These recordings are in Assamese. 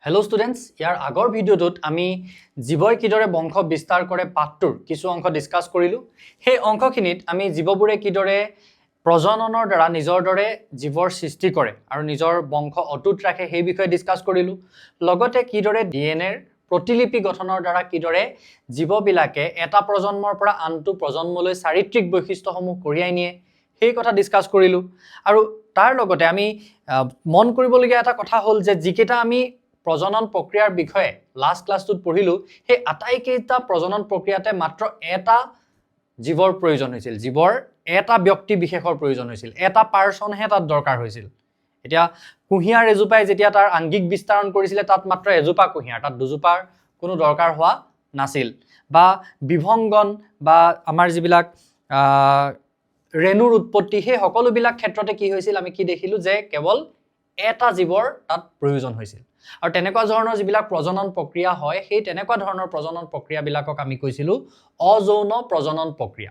Hello students, ইয়াৰ আগৰ ভিডিঅ'টোত আমি জীৱই কিদৰে বংশ বিস্তাৰ কৰে পাঠটোৰ কিছু অংশ ডিসকাস কৰিলো। সেই অংশখিনিত আমি জীৱবোৰে কিদৰে প্ৰজননৰ দ্বাৰা নিজৰ দৰে জীৱৰ সৃষ্টি কৰে আৰু নিজৰ বংশ অটুট ৰাখে সেই বিষয়ে ডিসকাস কৰিলো। লগতে কিদৰে ডিএনএৰ প্ৰতিলিপি গঠনৰ দ্বাৰা কিদৰে জীৱবিলাকে এটা প্ৰজন্মৰ পৰা আনটো প্ৰজন্মলৈ চাৰিত্ৰিক বৈশিষ্ট্যসমূহ কঢ়িয়াই নিয়ে সেই কথা ডিসকাস কৰিলো। আৰু তাৰ লগতে আমি মন কৰিবলগীয়া এটা কথা হ'ল যে যিকেইটা আমি প্ৰজনন প্ৰক্ৰিয়াৰ বিষয়ে লাষ্ট ক্লাছটোত পঢ়িলো সেই আটাইকেইটা প্ৰজনন প্ৰক্ৰিয়াতে মাত্ৰ এটা জীৱৰ প্ৰয়োজন হৈছিল, জীৱৰ এটা ব্যক্তি বিশেষৰ প্ৰয়োজন হৈছিল, এটা পাৰ্সনহে তাত দৰকাৰ হৈছিল। এতিয়া কুঁহিয়াৰ এজোপাই যেতিয়া তাৰ আংগিক বিস্তাৰণ কৰিছিলে তাত মাত্ৰ এজোপা কুঁহিয়াৰ, তাত দুজোপাৰ কোনো দৰকাৰ হোৱা নাছিল। বা বিভংগন বা আমাৰ যিবিলাক ৰেণুৰ উৎপত্তি সেই সকলোবিলাক ক্ষেত্ৰতে কি হৈছিল আমি কি দেখিলো যে কেৱল এটা জীৱৰ তাত প্ৰয়োজন হৈছিল। আৰু তেনেকুৱা ধৰণৰ যিবিলাক প্ৰজনন প্ৰক্ৰিয়া হয় সেই তেনেকুৱা ধৰণৰ প্ৰজনন প্ৰক্ৰিয়াবিলাকক আমি কৈছিলো অযৌন প্ৰজনন প্ৰক্ৰিয়া।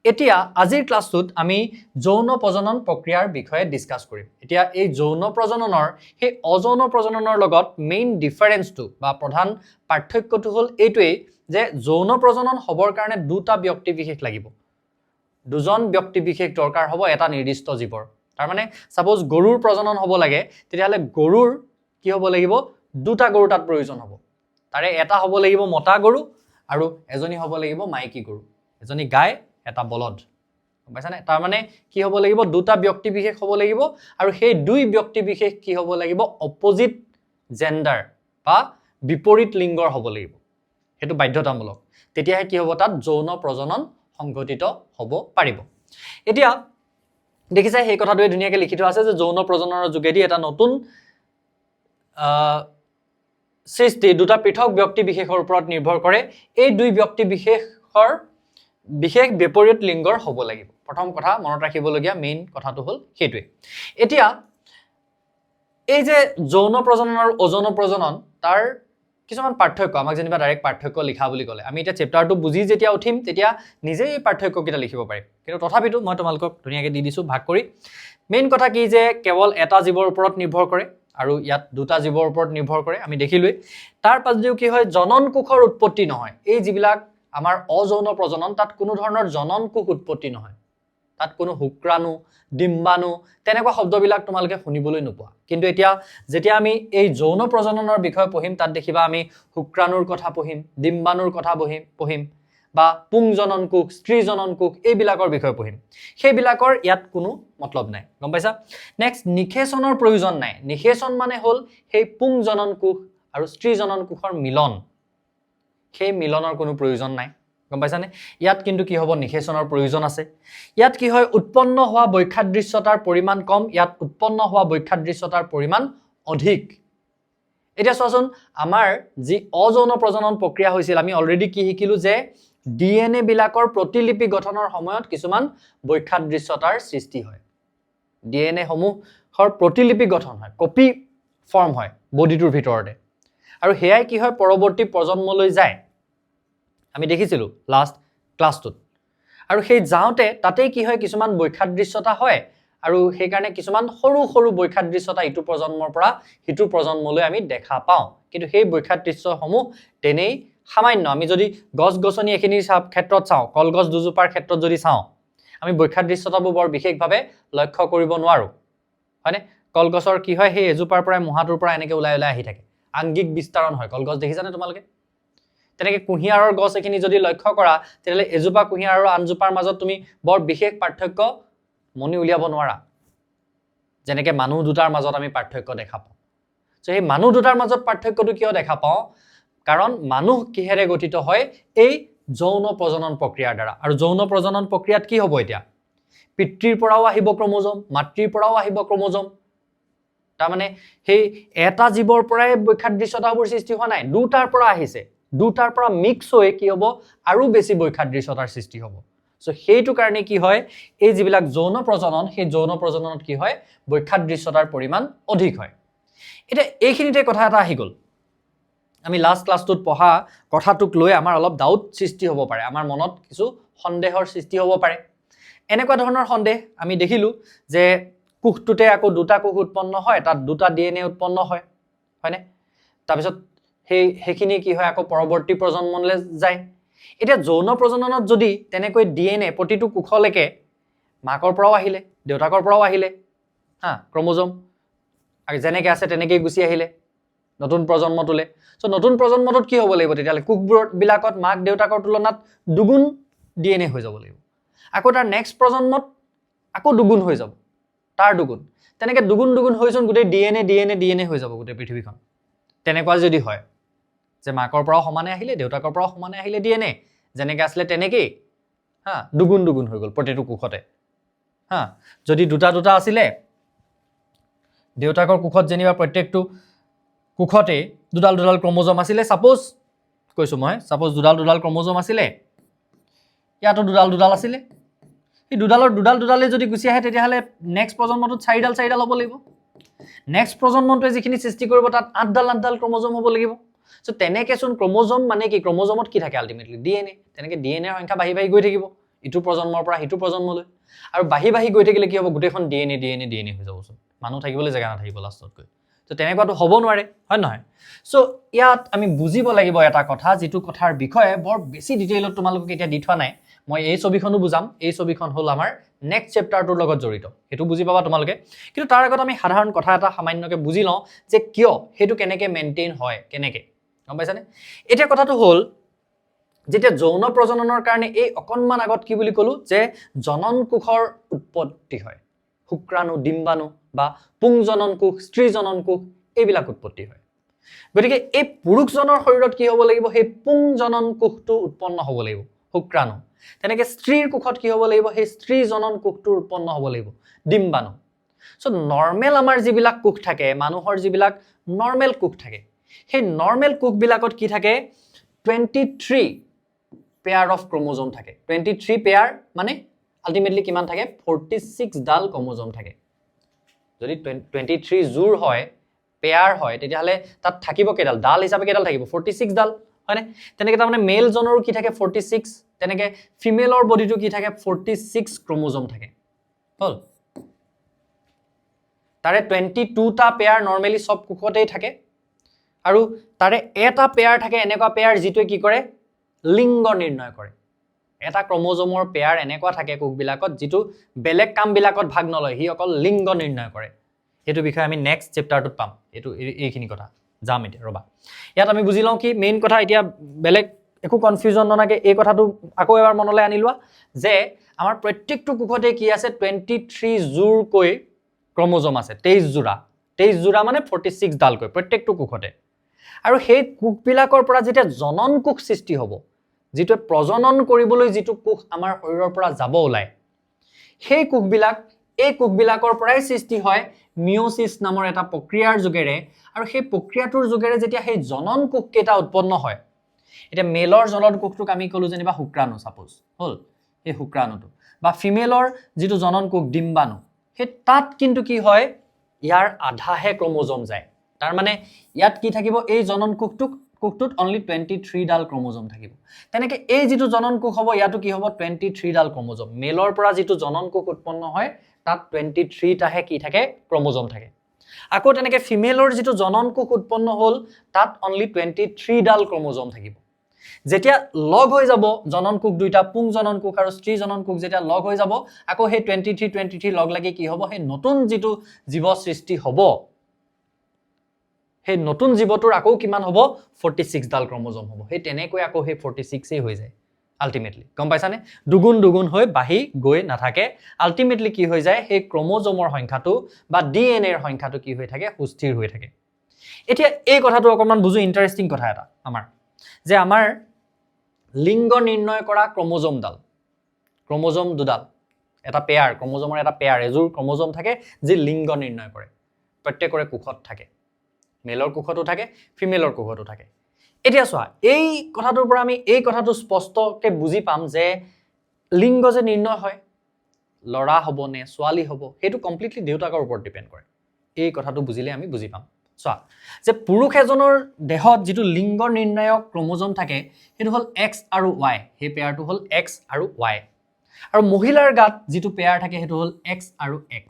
এতিয়া আজিৰ ক্লাছটোত আমি যৌন প্ৰজনন প্ৰক্ৰিয়াৰ বিষয়ে ডিসকাস কৰিম। এতিয়া এই যৌন প্ৰজননৰ সেই অযৌন প্ৰজননৰ লগত মেইন ডিফাৰেন্সটো বা প্ৰধান পাৰ্থক্যটো হ'ল এইটোৱেই যে যৌন প্ৰজনন হ'বৰ কাৰণে দুটা ব্যক্তি বিশেষ লাগিব, দুজন ব্যক্তি বিশেষ দৰকাৰ হ'ব এটা নিৰ্দিষ্ট জীৱৰ। তাৰ মানে সাপোজ গৰুৰ প্ৰজনন হ'ব লাগে তেতিয়াহ'লে গৰুৰ কি হ'ব লাগিব দুটা গৰু তাত প্ৰয়োজন হ'ব, তাৰে এটা হ'ব লাগিব মতা গৰু আৰু এজনী হ'ব লাগিব মাইকী গৰু, এজনী গাই এটা বলদ। বুজিছানে? তাৰ মানে কি হ'ব লাগিব দুটা ব্যক্তি বিশেষ হ'ব লাগিব আৰু সেই দুই ব্যক্তি বিশেষ কি হ'ব লাগিব অপোজিট জেন্ডাৰ বা বিপৰীত লিংগৰ হ'ব লাগিব, সেইটো বাধ্যতামূলক। তেতিয়াহে কি হ'ব তাত যৌন প্ৰজনন সংঘটিত হ'ব পাৰিব। এতিয়া দেখিছে সেই কথাটোৱে ধুনীয়াকৈ লিখি থোৱা আছে যে যৌন প্ৰজননৰ যোগেদি এটা নতুন সৃষ্টি দুটা পৃথক ব্যক্তি বিশেষৰ ওপৰত নিৰ্ভৰ কৰে। এই দুই ব্যক্তি বিশেষৰ বিশেষ বিপৰীত লিংগৰ হ'ব লাগিব। প্ৰথম কথা মনত ৰাখিবলগীয়া মেইন কথাটো হ'ল সেইটোৱে। এতিয়া এই যে যৌন প্ৰজনন আৰু অযৌন প্ৰজনন তাৰ কিছুমান পাৰ্থক্য আমাক যেনিবা ডাইৰেক্ট পাৰ্থক্য লিখা বুলি ক'লে আমি এতিয়া চেপ্টাৰটো বুজি যেতিয়া উঠিম তেতিয়া নিজেই এই পাৰ্থক্যকেইটা লিখিব পাৰিম, কিন্তু তথাপিতো মই তোমালোকক ধুনীয়াকৈ দি দিছোঁ ভাগ কৰি। মেইন কথা কি যে কেৱল এটা জীৱৰ ওপৰত নিৰ্ভৰ কৰে আৰু ইয়াত দুটা জীৱৰ ওপৰত নিৰ্ভৰ কৰে আমি দেখিলোৱেই। তাৰ পাছতেও কি হয় জনন কোষৰ উৎপত্তি নহয়। এই যিবিলাক আমাৰ অযৌন প্ৰজনন তাত কোনো ধৰণৰ জনন কোষ উৎপত্তি নহয়, তাত কোনো শুক্ৰাণু ডিম্বাণু তেনেকুৱা শব্দবিলাক তোমালোকে শুনিবলৈ নোপোৱা। কিন্তু এতিয়া যেতিয়া আমি এই যৌন প্ৰজননৰ বিষয়ে পঢ়িম তাত দেখিবা আমি শুক্ৰাণুৰ কথা পঢ়িম, ডিম্বাণুৰ কথা পঢ়িম বা পুংজনন কোষ স্ত্ৰী জনন কোষ এইবিলাকৰ বিষয়ে পঢ়িম। সেইবিলাকৰ ইয়াত কোনো মতলব নাই, গম পাইছা? নেক্সট নিষেচনৰ প্ৰয়োজন নাই। নিষেচন মানে হ'ল সেই পুংজনন কোষ আৰু স্ত্ৰী জনন কোষৰ মিলন, সেই মিলনৰ কোনো প্ৰয়োজন নাই, গম পাইছানে? ইয়াত কিন্তু কি হ'ব নিষেচনৰ প্ৰয়োজন আছে। ইয়াত কি হয় উৎপন্ন হোৱা বৈক্ষাদৃশ্যতাৰ পৰিমাণ কম, ইয়াত উৎপন্ন হোৱা বৈক্ষাদৃশ্যতাৰ পৰিমাণ অধিক। এতিয়া চোৱাচোন আমাৰ যি অযৌন প্ৰজনন প্ৰক্ৰিয়া হৈছিল আমি অলৰেডি কি শিকিলো যে ডিএনএ বিলাকৰ প্ৰতিলিপি গঠনৰ সময়ত কিছুমান বৈক্ষাদৃশ্যতাৰ সৃষ্টি হয়। ডিএনএ সমূহৰ প্ৰতিলিপি গঠন হয়, কপি ফৰ্ম হয় বডিটোৰ ভিতৰতে, আৰু সেয়াই কি হয় পৰৱৰ্তী প্ৰজন্মলৈ যায় আমি দেখিছিলো লাষ্ট ক্লাছটোত। আৰু সেই যাওঁতে তাতেই কি হয় কিছুমান বৈক্ষাদৃশ্যতা হয় আৰু সেইকাৰণে কিছুমান সৰু সৰু বৈক্ষাদৃশ্যতা ইটো প্ৰজন্মৰ পৰা সিটো প্ৰজন্মলৈ আমি দেখা পাওঁ। কিন্তু সেই বৈক্ষাদৃশ্যসমূহ তেনেই সামান্য। আমি যদি গছ গছনি এখিনি ক্ষেত্ৰত চাওঁ, কলগছ দুজোপাৰ ক্ষেত্ৰত যদি চাওঁ আমি বৈক্ষাদৃশ্যতাবোৰ বৰ বিশেষভাৱে লক্ষ্য কৰিব নোৱাৰো, হয়নে? কলগছৰ কি হয় সেই এজোপাৰ পৰাই মুহাটোৰ পৰা এনেকৈ ওলাই ওলাই আহি থাকে, আংগিক বিস্তাৰণ হয়। কলগছ দেখিছানে তোমালোকে? তেনেকৈ কুঁহিয়াৰৰ গছ এখিনি যদি লক্ষ্য কৰা তেতিয়াহ'লে এজোপা কুঁহিয়াৰ আৰু আনজোপাৰ মাজত তুমি বৰ বিশেষ পাৰ্থক্য মনি উলিয়াব নোৱাৰা, যেনেকৈ মানুহ দুটাৰ মাজত আমি পাৰ্থক্য দেখা পাওঁ। সেই মানুহ দুটাৰ মাজত পাৰ্থক্যটো কিয় দেখা পাওঁ? কাৰণ মানুহ কিহেৰে গঠিত হয় এই যৌন প্ৰজনন প্ৰক্ৰিয়াৰ দ্বাৰা। আৰু যৌন প্ৰজনন প্ৰক্ৰিয়াত কি হ'ব এতিয়া পিতৃৰ পৰাও আহিব ক্ৰমোজম, মাতৃৰ পৰাও আহিব ক্ৰমোজম। তাৰমানে সেই এটা জীৱৰ পৰাই বৈক্ষাদৃশ্যতাবোৰ সৃষ্টি হোৱা নাই, দুটাৰ পৰা আহিছে, দুটাৰ পৰা মিক্স হৈ কি হ'ব আৰু বেছি বৈক্ষাদৃশ্যতাৰ সৃষ্টি হ'ব। সেইটো কাৰণে কি হয় এই যিবিলাক যৌন প্ৰজনন সেই যৌন প্ৰজননত কি হয় বৈক্ষাদৃশ্যতাৰ পৰিমাণ অধিক হয়। এতিয়া এইখিনিতে কথা এটা আহি গ'ল, আমি লাষ্ট ক্লাছটোত পঢ়া কথাটোক লৈ আমাৰ অলপ ডাউট সৃষ্টি হ'ব পাৰে, আমাৰ মনত কিছু সন্দেহৰ সৃষ্টি হ'ব পাৰে। এনেকুৱা ধৰণৰ সন্দেহ আমি দেখিলো যে কোষটোতে আকৌ দুটা কোষ উৎপন্ন হয়, তাত দুটা ডিএনএ উৎপন্ন হয়, হয়নে? তাৰপিছত সেইখিনি কি হয় আকৌ পৰৱৰ্তী প্ৰজন্মলৈ যায় এতিয়া যৌন প্ৰজননত যদি তেনেকৈ ডিএনএ প্ৰতিটো কোষলৈকে মাকৰ পৰাও আহিলে দেউতাকৰ পৰাও আহিলে হা ক্ৰমোজম আৰু যেনেকৈ আছে তেনেকৈ গুচি আহিলে নতুন প্ৰজন্মটোলে সো নতুন প্ৰজন্মটোত কি হ'ব লাগিব তেতিয়ালে কোষবিলাকত মাক দেউতাকৰ তুলনাত দুগুণ ডিএনএ হৈ যাব লাগিব আকৌ তাৰ নেক্সট প্ৰজন্মত আকৌ দুগুণ হৈ যাব তাৰ দুগুণ তেনেকৈ দুগুণ হৈছোন গোটেই ডিএনএ হৈ যাব গোটেই পৃথিৱীখন তেনেকুৱা যদি হয় যে মাকৰ পৰাও সমানে আহিলে দেউতাকৰ পৰাও সমানে আহিলে ডিএনএ যেনেকৈ আছিলে তেনেকেই হা দুগুণ হৈ গ'ল প্ৰতিটো কোষতে হা যদি দুটা আছিলে দেউতাকৰ কোষত যেনিবা প্ৰত্যেকটো কোষতে দুডাল ক্ৰমোজম আছিলে সাপোজ কৈছো মই সাপোজ দুডাল ক্ৰমোজম আছিলে ইয়াতো দুডাল আছিলে এই দুডালে যদি গুচি আহে তেতিয়াহ'লে নেক্সট প্ৰজন্মটোত চাৰিডাল হ'ব লাগিব নেক্সট প্ৰজন্মটোৱে যিখিনি সৃষ্টি কৰিব তাত আঠডাল ক্ৰমোজম হ'ব লাগিব সো তেনেকৈ চোন ক্ৰমোজম মানে কি ক্ৰমোজমত কি থাকে আল্টিমেটলি ডিএনএ তেনেকৈ ডিএনএৰ সংখ্যা বাঢ়ি গৈ থাকিব ইটো প্ৰজন্মৰ পৰা সিটো প্ৰজন্মলৈ আৰু বাঢ়ি গৈ থাকিলে কি হ'ব গোটেইখন ডিএনএ হৈ যাবচোন মানুহ থাকিবলৈ জেগা নাথাকিব লাষ্টত গৈ তো তেনেকুৱাটো হ'ব নোৱাৰে হয় নহয় সো ইয়াত আমি বুজিব লাগিব এটা কথা যিটো কথাৰ বিষয়ে বৰ বেছি ডিটেইলত তোমালোকক এতিয়া দি থোৱা নাই মই এই ছবিখনো বুজাম এই ছবিখন হ'ল আমাৰ নেক্সট চেপ্টাৰটোৰ লগত জড়িত সেইটো বুজি পাবা তোমালোকে কিন্তু তাৰ আগত আমি সাধাৰণ কথা এটা সামান্যকে বুজি লওঁ যে কিয় সেইটো কেনেকৈ মেইনটেইন হয় কেনেকৈ গম পাইছানে এতিয়া কথাটো হ'ল যেতিয়া যৌন প্ৰজননৰ কাৰণে এই অকণমান আগত কি বুলি ক'লো যে জনন কোষৰ উৎপত্তি হয় শুক্ৰাণু ডিম্বাণু বা পুংজনন কোষ স্ত্ৰীজনন কোষ এইবিলাক উৎপত্তি হয় গতিকে এই পুৰুষজনৰ শৰীৰত কি হ'ব লাগিব সেই পুংজনন কোষটো উৎপন্ন হ'ব লাগিব শুক্ৰাণু তেনেকৈ স্ত্ৰীৰ কোষত কি হ'ব লাগিব সেই স্ত্ৰীজনন কোষটো উৎপন্ন হ'ব লাগিব ডিম্বাণু সো নৰ্মেল আমাৰ যিবিলাক কোষ থাকে মানুহৰ যিবিলাক নৰ্মেল কোষ থাকে সেই নৰ্মেল কোষবিলাকত কি থাকে 23 পেয়াৰ অফ ক্ৰমোজম থাকে 23 পেয়াৰ মানে আল্টিমেটলি কিমান থাকে 46 ডাল ক্ৰমোজম থাকে যদি 23 জোৰ হয় পেয়াৰ হয় তেতিয়াহ'লে তাত থাকিব কেইডাল ডাল হিচাপে কেইডাল থাকিব 46 ডাল হয়নে তেনেকৈ তাৰমানে মেল জনৰো কি থাকে 46 তেনেকৈ ফিমেলৰ বডিটো কি থাকে 46 ক্ৰমোজম থাকে হ'ল তাৰে 22টা পেয়াৰ নৰ্মেলি সব কোষতেই থাকে আৰু তাৰে এটা পেয়াৰ থাকে এনেকুৱা পেয়াৰ যিটোৱে কি কৰে লিংগ নিৰ্ণয় কৰে এটা ক্ৰমোজমৰ পেয়াৰ এনেকুৱা থাকে কোষবিলাকত যিটো বেলেগ কামবিলাকত ভাগ নলয় হি অকল লিংগ নিৰ্ণয় কৰে এইটো বিষয়ে আমি নেক্সট চেপ্টাৰটোত পাম এইখিনি কথা যাম এতিয়া ৰবা ইয়াত আমি বুজি লওঁ কি মেইন কথা এতিয়া বেলেগ একো কনফিউজন ননাকে এই কথাটো আকৌ এবাৰ মনলৈ আনি লোৱা যে আমাৰ প্ৰত্যেকটো কোষতে কি আছে 23 জোৰকৈ ক্ৰমোজম আছে 23 জোৰা মানে 46 ডালকৈ প্ৰত্যেকটো কোষতে আৰু সেই কোষবিলাকৰ পৰা যেতিয়া জনন কোষ সৃষ্টি হ'ব যিটো প্ৰজনন কৰিবলৈ যিটো কোষ আমাৰ শৰীৰৰ পৰা যাব ওলাই সেই কোষবিলাক এই কোষবিলাকৰ পৰাই সৃষ্টি হয় মিয়োসিস নামৰ এটা প্ৰক্ৰিয়াৰ যোগেৰে আৰু সেই প্ৰক্ৰিয়াটোৰ যোগেৰে যেতিয়া সেই জনন কোষ কেইটা উৎপন্ন হয় এটা মেলৰ জনন কোষটোক আমি কলো যেনিবা শুক্ৰাণু সাপোজ হ'ল এই শুক্ৰাণুটো বা ফিমেলৰ যিটো জনন কোষ ডিম্বাণু সেই তাত কিন্তু কি হয় ইয়াৰ আধাহে ক্ৰমোজম যায় তাৰ মানে ইয়াত কি থাকিব এই জনন কোষটোত অনলি 23 ডাল ক্ৰমোজম থাকিব তেনেকৈ এই যিটো জনন কোষ হ'ব ইয়াতো কি হ'ব 23 ডাল ক্ৰমোজম মেলৰ পৰা যিটো জনন কোষ উৎপন্ন হয় তাত 23টাহে কি থাকে ক্ৰমোজম থাকে আকৌ তেনেকৈ ফিমেলৰ যিটো জনন কোষ উৎপন্ন হ'ল তাত অনলি 23 ডাল ক্ৰমোজম থাকিব যেতিয়া লগ হৈ যাব জনন কোষ দুইটা পুং জনন কোষ আৰু স্ত্ৰী জনন কোষ যেতিয়া লগ হৈ যাব আকৌ সেই 23 লগ লাগি কি হ'ব সেই নতুন যিটো জীৱ সৃষ্টি হ'ব সেই নতুন জীৱটোৰ আকৌ কিমান হ'ব 46 ডাল ক্ৰমোজম হ'ব সেই তেনেকৈ আকৌ সেই 46 হৈ যায় আল্টিমেটলি গম পাইছানে দুগুণ হৈ বাঢ়ি গৈ নাথাকে আল্টিমেটলি কি হৈ যায় সেই ক্ৰমোজমৰ সংখ্যাটো বা ডিএনএৰ সংখ্যাটো কি হৈ থাকে সুস্থিৰ হৈ থাকে এতিয়া এই কথাটো অকমান বুজো ইন্টাৰেষ্টিং কথা এটা আমাৰ যে আমাৰ লিংগ নিৰ্ণয় কৰা ক্ৰমোজম দুডাল এটা পেয়াৰ ক্ৰমোজমৰ এটা পেয়াৰ এজোৰ ক্ৰমোজম থাকে যি লিংগ নিৰ্ণয় কৰে প্ৰত্যেকৰে কোষত থাকে মেলৰ কোষতো থাকে ফিমেলৰ কোষতো থাকে এতিয়া চোৱা এই কথাটোৰ পৰা আমি এই কথাটো স্পষ্টকৈ বুজি পাম যে লিংগ যে নিৰ্ণয় হয় লৰা হ'ব নে ছোৱালী হ'ব সেইটো কমপ্লিটলি দেউতাকৰ ওপৰত ডিপেণ্ড কৰে এই কথাটো বুজিলে আমি বুজি পাম চোৱা যে পুৰুষ এজনৰ দেহত যিটো লিংগ নিৰ্ণয়ক ক্ৰমোজম থাকে সেইটো হ'ল X আৰু Y সেই পেয়াৰটো হ'ল X আৰু Y আৰু মহিলাৰ গাত যিটো পেয়াৰ থাকে সেইটো হ'ল X আৰু X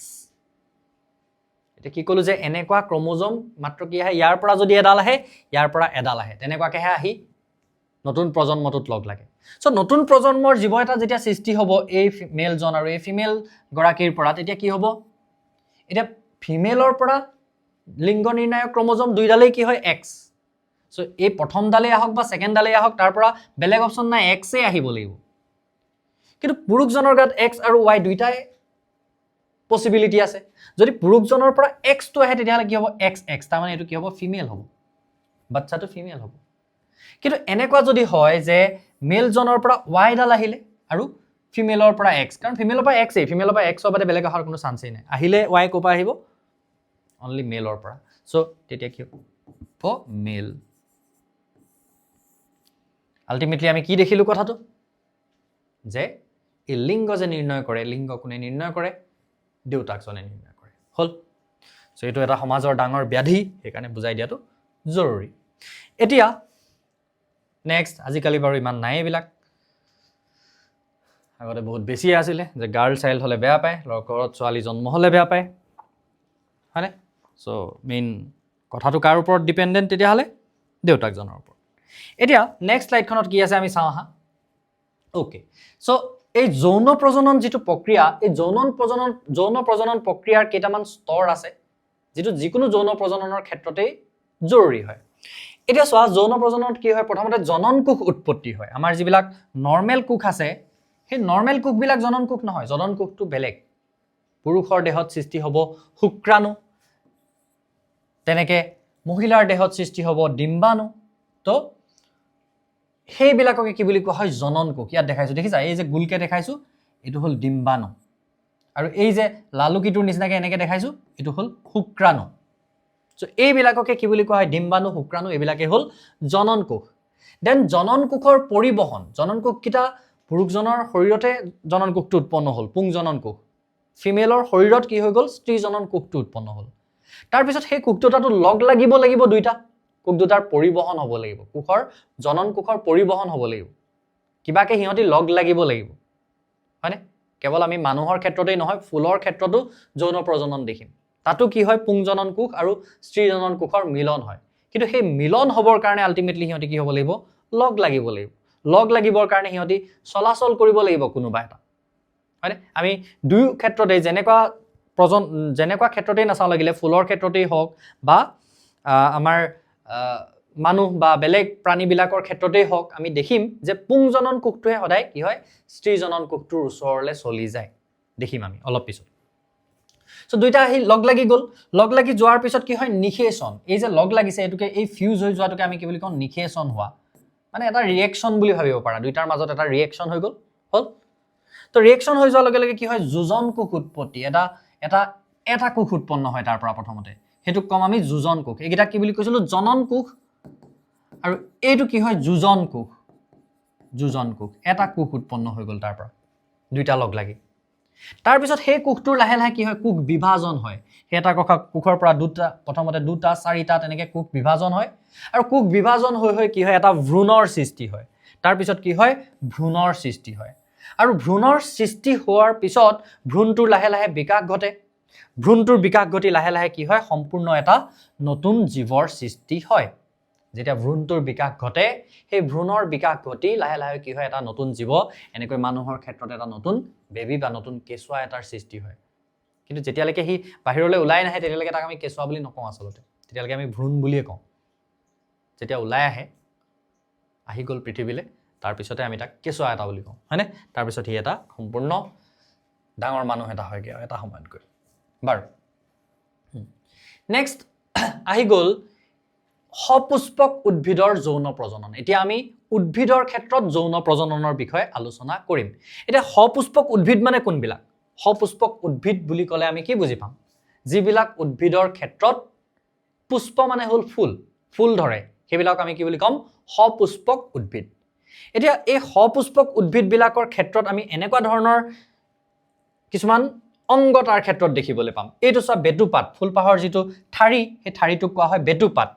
এতিয়া কি ক'লো যে এনেকুৱা ক্ৰমোজম মাত্ৰ কি আহে ইয়াৰ পৰা যদি এডাল আহে ইয়াৰ পৰা এডাল আহে তেনেকুৱাকেহে আহি নতুন প্ৰজন্মটোত লগ লাগে সো নতুন প্ৰজন্মৰ জীৱ এটা যেতিয়া সৃষ্টি হ'ব এই মেলজন আৰু এই ফিমেল গৰাকীৰ পৰা তেতিয়া কি হ'ব এতিয়া ফিমেলৰ পৰা লিংগ নিৰ্ণায়ক ক্ৰমোজম দুইডালেই কি হয় এক্স সো এই প্ৰথম ডালে আহক বা সেকেন্ড ডালে আহক তাৰ পৰা বেলেগ অপচন নাই এক্স এ আহিব লাগিব কিন্তু পুৰুষজনৰ গাত এক্স আৰু ৱাই দুইটাই পসিবিলিটি আছে যদি পুৰুষজনৰ পৰা এক্স টো আহে তেতিয়াহলে কি হ'ব এক্স এক্স তাৰ মানে এটো কি হ'ব ফিমেল হ'ব বাচ্চাটো ফিমেল হ'ব কিন্তু এনেকুৱা যদি হয় যে মেলজনৰ পৰা ৱাই ডাল আহিলে আৰু ফিমেলৰ পৰা এক্স কাৰণ ফিমেলৰ পৰা এক্স ফিমেলৰ পৰা এক্স বাদে বেলেগ অহাৰ কোনো চান্সই নাই আহিলে ৱাই কোপা আহিব অনলি মেলৰ পৰা সো তেতিয়া কি হ'ব মেল আলটিমেটলি আমি কি দেখিলো কথাটো যে এই লিংগ যে নিৰ্ণয় কৰে লিংগ কোনে নিৰ্ণয় কৰে দেউতাকজনে নিৰ্ণয় কৰে হল সো এটো এটা সমাজৰ ডাঙৰ ব্যাধি সেইকাৰণে বুজাই দিয়াটো জৰুৰী এতিয়া নেক্সট আজিকালি বাৰু ইমান নাই এইবিলাক আগতে বহুত বেছি আছিলে যে গাৰ্ল চাইল্ড হলে বেয়া পায় ঘৰত ছোৱালী জন্ম হলে বেয়া পায় হয়নে সো মেইন কথাটো কাৰ ওপৰত ডিপেন্ডেন্ট তেতিয়াহলে দেউতাকজনৰ ওপৰত এতিয়া নেক্সট স্লাইডখনত কি আছে আমি চাওঁ আহা ওকে সো এই যৌন প্ৰজনন যেটো প্ৰক্ৰিয়া এই যৌন প্ৰজনন প্ৰক্ৰিয়াৰ কেইটামান স্তৰ আছে যেটো যিকোনো যৌন প্ৰজননৰ ক্ষেত্ৰতে জৰুৰী হয় এতিয়া সোৱা যৌন প্ৰজননত কি হয় প্ৰথমতে জনন কোষ উৎপত্তি হয় আমাৰ যিবিলাক নৰমেল কোষ আছে সেই নৰমেল কোষ বিলাক জনন কোষ নহয় জনন কোষটো বেলেগ পুৰুষৰ দেহত সৃষ্টি হ'ব শুক্ৰাণু তেনেকে মহিলাৰ দেহত সৃষ্টি হ'ব ডিম্বাণু তো সেইবিলাককে কি বুলি কোৱা হয় জনন কোষ ইয়াত দেখাইছো দেখিছা এই যে গুলকে দেখাইছো এটো হল ডিম্বাণু আৰু এই যে লালুকিটোৰ নিচিনাকে এনেকে দেখাইছো এটো হল শুক্ৰাণু সো এইবিলাককে কি বুলি কোৱা হয় ডিম্বাণু শুক্ৰাণু এইবিলাকে হল জনন কোষ দেন জনন কোষৰ পৰিবহন জনন কোষ কিটা পুৰুষজনৰ শৰীৰতে জনন কোষটো উৎপন্ন হল পুং জনন কোষ ফিমেলৰ শৰীৰত কি হৈ গল স্ত্ৰী জনন কোষটো উৎপন্ন হল তাৰ পিছত সেই কোষ দুটাটো লগ লাগিব দুইটা কোষ দুটাৰ পৰিবহন হ'ব লাগিব কোষৰ জনন কোষৰ পৰিবহন হ'ব লাগিব কিবাকে হিয়তি লগ লাগিব হয়নে কেৱল আমি মানুহৰ ক্ষেত্ৰতেই নহয় ফুলৰ ক্ষেত্ৰতো যৌন প্ৰজনন দেখিম তাতো কি হয় পুংজনন কোষ আৰু স্ত্ৰী জনন কোষৰ মিলন হয় কিন্তু সেই মিলন হবৰ কাৰণে আলটিমেটলি হিয়তি কি হ'ব লাগিব লগ লাগিবৰ কাৰণে হিয়তি চলাচল কৰিব লাগিব কোনোবা এটা হয়নে আমি দুই ক্ষেত্ৰতে যেনেকুৱা ক্ষেত্ৰতেই নাচাও লাগিলে ফুলৰ ক্ষেত্ৰতেই হওক বা আমাৰ মানুহ বা বেলেগ প্ৰাণীবিলাকৰ ক্ষেত্ৰতেই হওক আমি দেখিম যে পুংজনন কোষটোৱে সদায় কি হয় স্ত্ৰী জনন কোষটোৰ ওচৰলৈ চলি যায় দেখিম আমি অলপ পিছত সো দুইটা আহি লগ লাগি যোৱাৰ পিছত কি হয় নিখেচন এই যে লগ লাগিছে এটোকে এই ফিউজ হৈ যোৱাটোকে আমি কি বুলি কওঁ নিখেচন হোৱা মানে এটা ৰিএকচন বুলি ভাবিব পাৰা দুইটাৰ মাজত এটা ৰিএকচন হৈ গল তো ৰিএকচন হৈ যোৱাৰ লগে লগে কি হয় যোজন কোষ উৎপত্তি এটা কোষ উৎপন্ন হয় তাৰ পৰা প্ৰথমতে হেতুক কম আমি যোজন কোষ এইগিটা কি বুলি কৈছিলো জনন কোষ আৰু এইটো কি হয় যোজন কোষ এটা কোষ উৎপন্ন হৈ গল তাৰ পৰা দুইটা লগ লাগি তাৰ পিছত সেই কোষটোৰ লাহে লাহে কি হয় কোষ বিভাজন হয় সেই এটা কোষৰ পৰা প্ৰথমতে দুটা চাৰিটা তেনেকে কোষ বিভাজন হয় আৰু কোষ বিভাজন হৈ কি হয় এটা ভ্ৰূণৰ সৃষ্টি হয় তাৰ পিছত কি হয় ভ্ৰূণৰ সৃষ্টি হয় আৰু ভ্ৰূণৰ সৃষ্টি হোৱাৰ পিছত ভ্ৰূণটোৰ লাহে লাহে বিকাশ ঘটে ভ্ৰূণটোৰ বিকাশ ঘটি লাহে লাহে কি হয় সম্পূৰ্ণ এটা নতুন জীৱৰ সৃষ্টি হয় যেতিয়া ভ্ৰূণটোৰ বিকাশ ঘটে সেই ভ্ৰূণৰ বিকাশ ঘটি লাহে লাহে কি হয় এটা নতুন জীৱ এনেকৈ মানুহৰ ক্ষেত্ৰত এটা নতুন বেবি বা নতুন কেঁচুৱা এটাৰ সৃষ্টি হয় কিন্তু যেতিয়ালৈকে হি বাহিৰলৈ ওলাই নাহে তেতিয়ালৈকে তাক আমি কেঁচুৱা বুলি নকওঁ আচলতে তেতিয়ালৈকে আমি ভ্ৰূণ বুলিয়ে কওঁ যেতিয়া ওলাই আহি গ'ল পৃথিৱীলৈ তাৰ পিছতে আমি তাক কেঁচুৱা এটা বুলি কওঁ হয়নে তাৰ পিছত হি এটা সম্পূৰ্ণ ডাঙৰ মানুহ এটা হয়গে এটা সময়ত গৈ বাৰু নেক্সট আহি গ'ল সপুষ্পক উদ্ভিদৰ যৌন প্ৰজনন এতিয়া আমি উদ্ভিদৰ ক্ষেত্ৰত যৌন প্ৰজননৰ বিষয়ে আলোচনা কৰিম এতিয়া সপুষ্পক উদ্ভিদ মানে কোনবিলাক সপুষ্পক উদ্ভিদ বুলি ক'লে আমি কি বুজি পাম যিবিলাক উদ্ভিদৰ ক্ষেত্ৰত পুষ্প মানে হল ফুল ধৰে সেইবিলাক আমি কি বুলি কম সপুষ্পক উদ্ভিদ এতিয়া এই সপুষ্পক উদ্ভিদ বিলাকৰ ক্ষেত্ৰত আমি এনেকুৱা ধৰণৰ কিছুমান অংগ তাৰ ক্ষেত্ৰত দেখিবলৈ পাম এইটো সব বেটুপাত ফুলপাহৰ যেটো ঠাৰি সেই ঠাৰিটোক কোৱা হয় বেটুপাত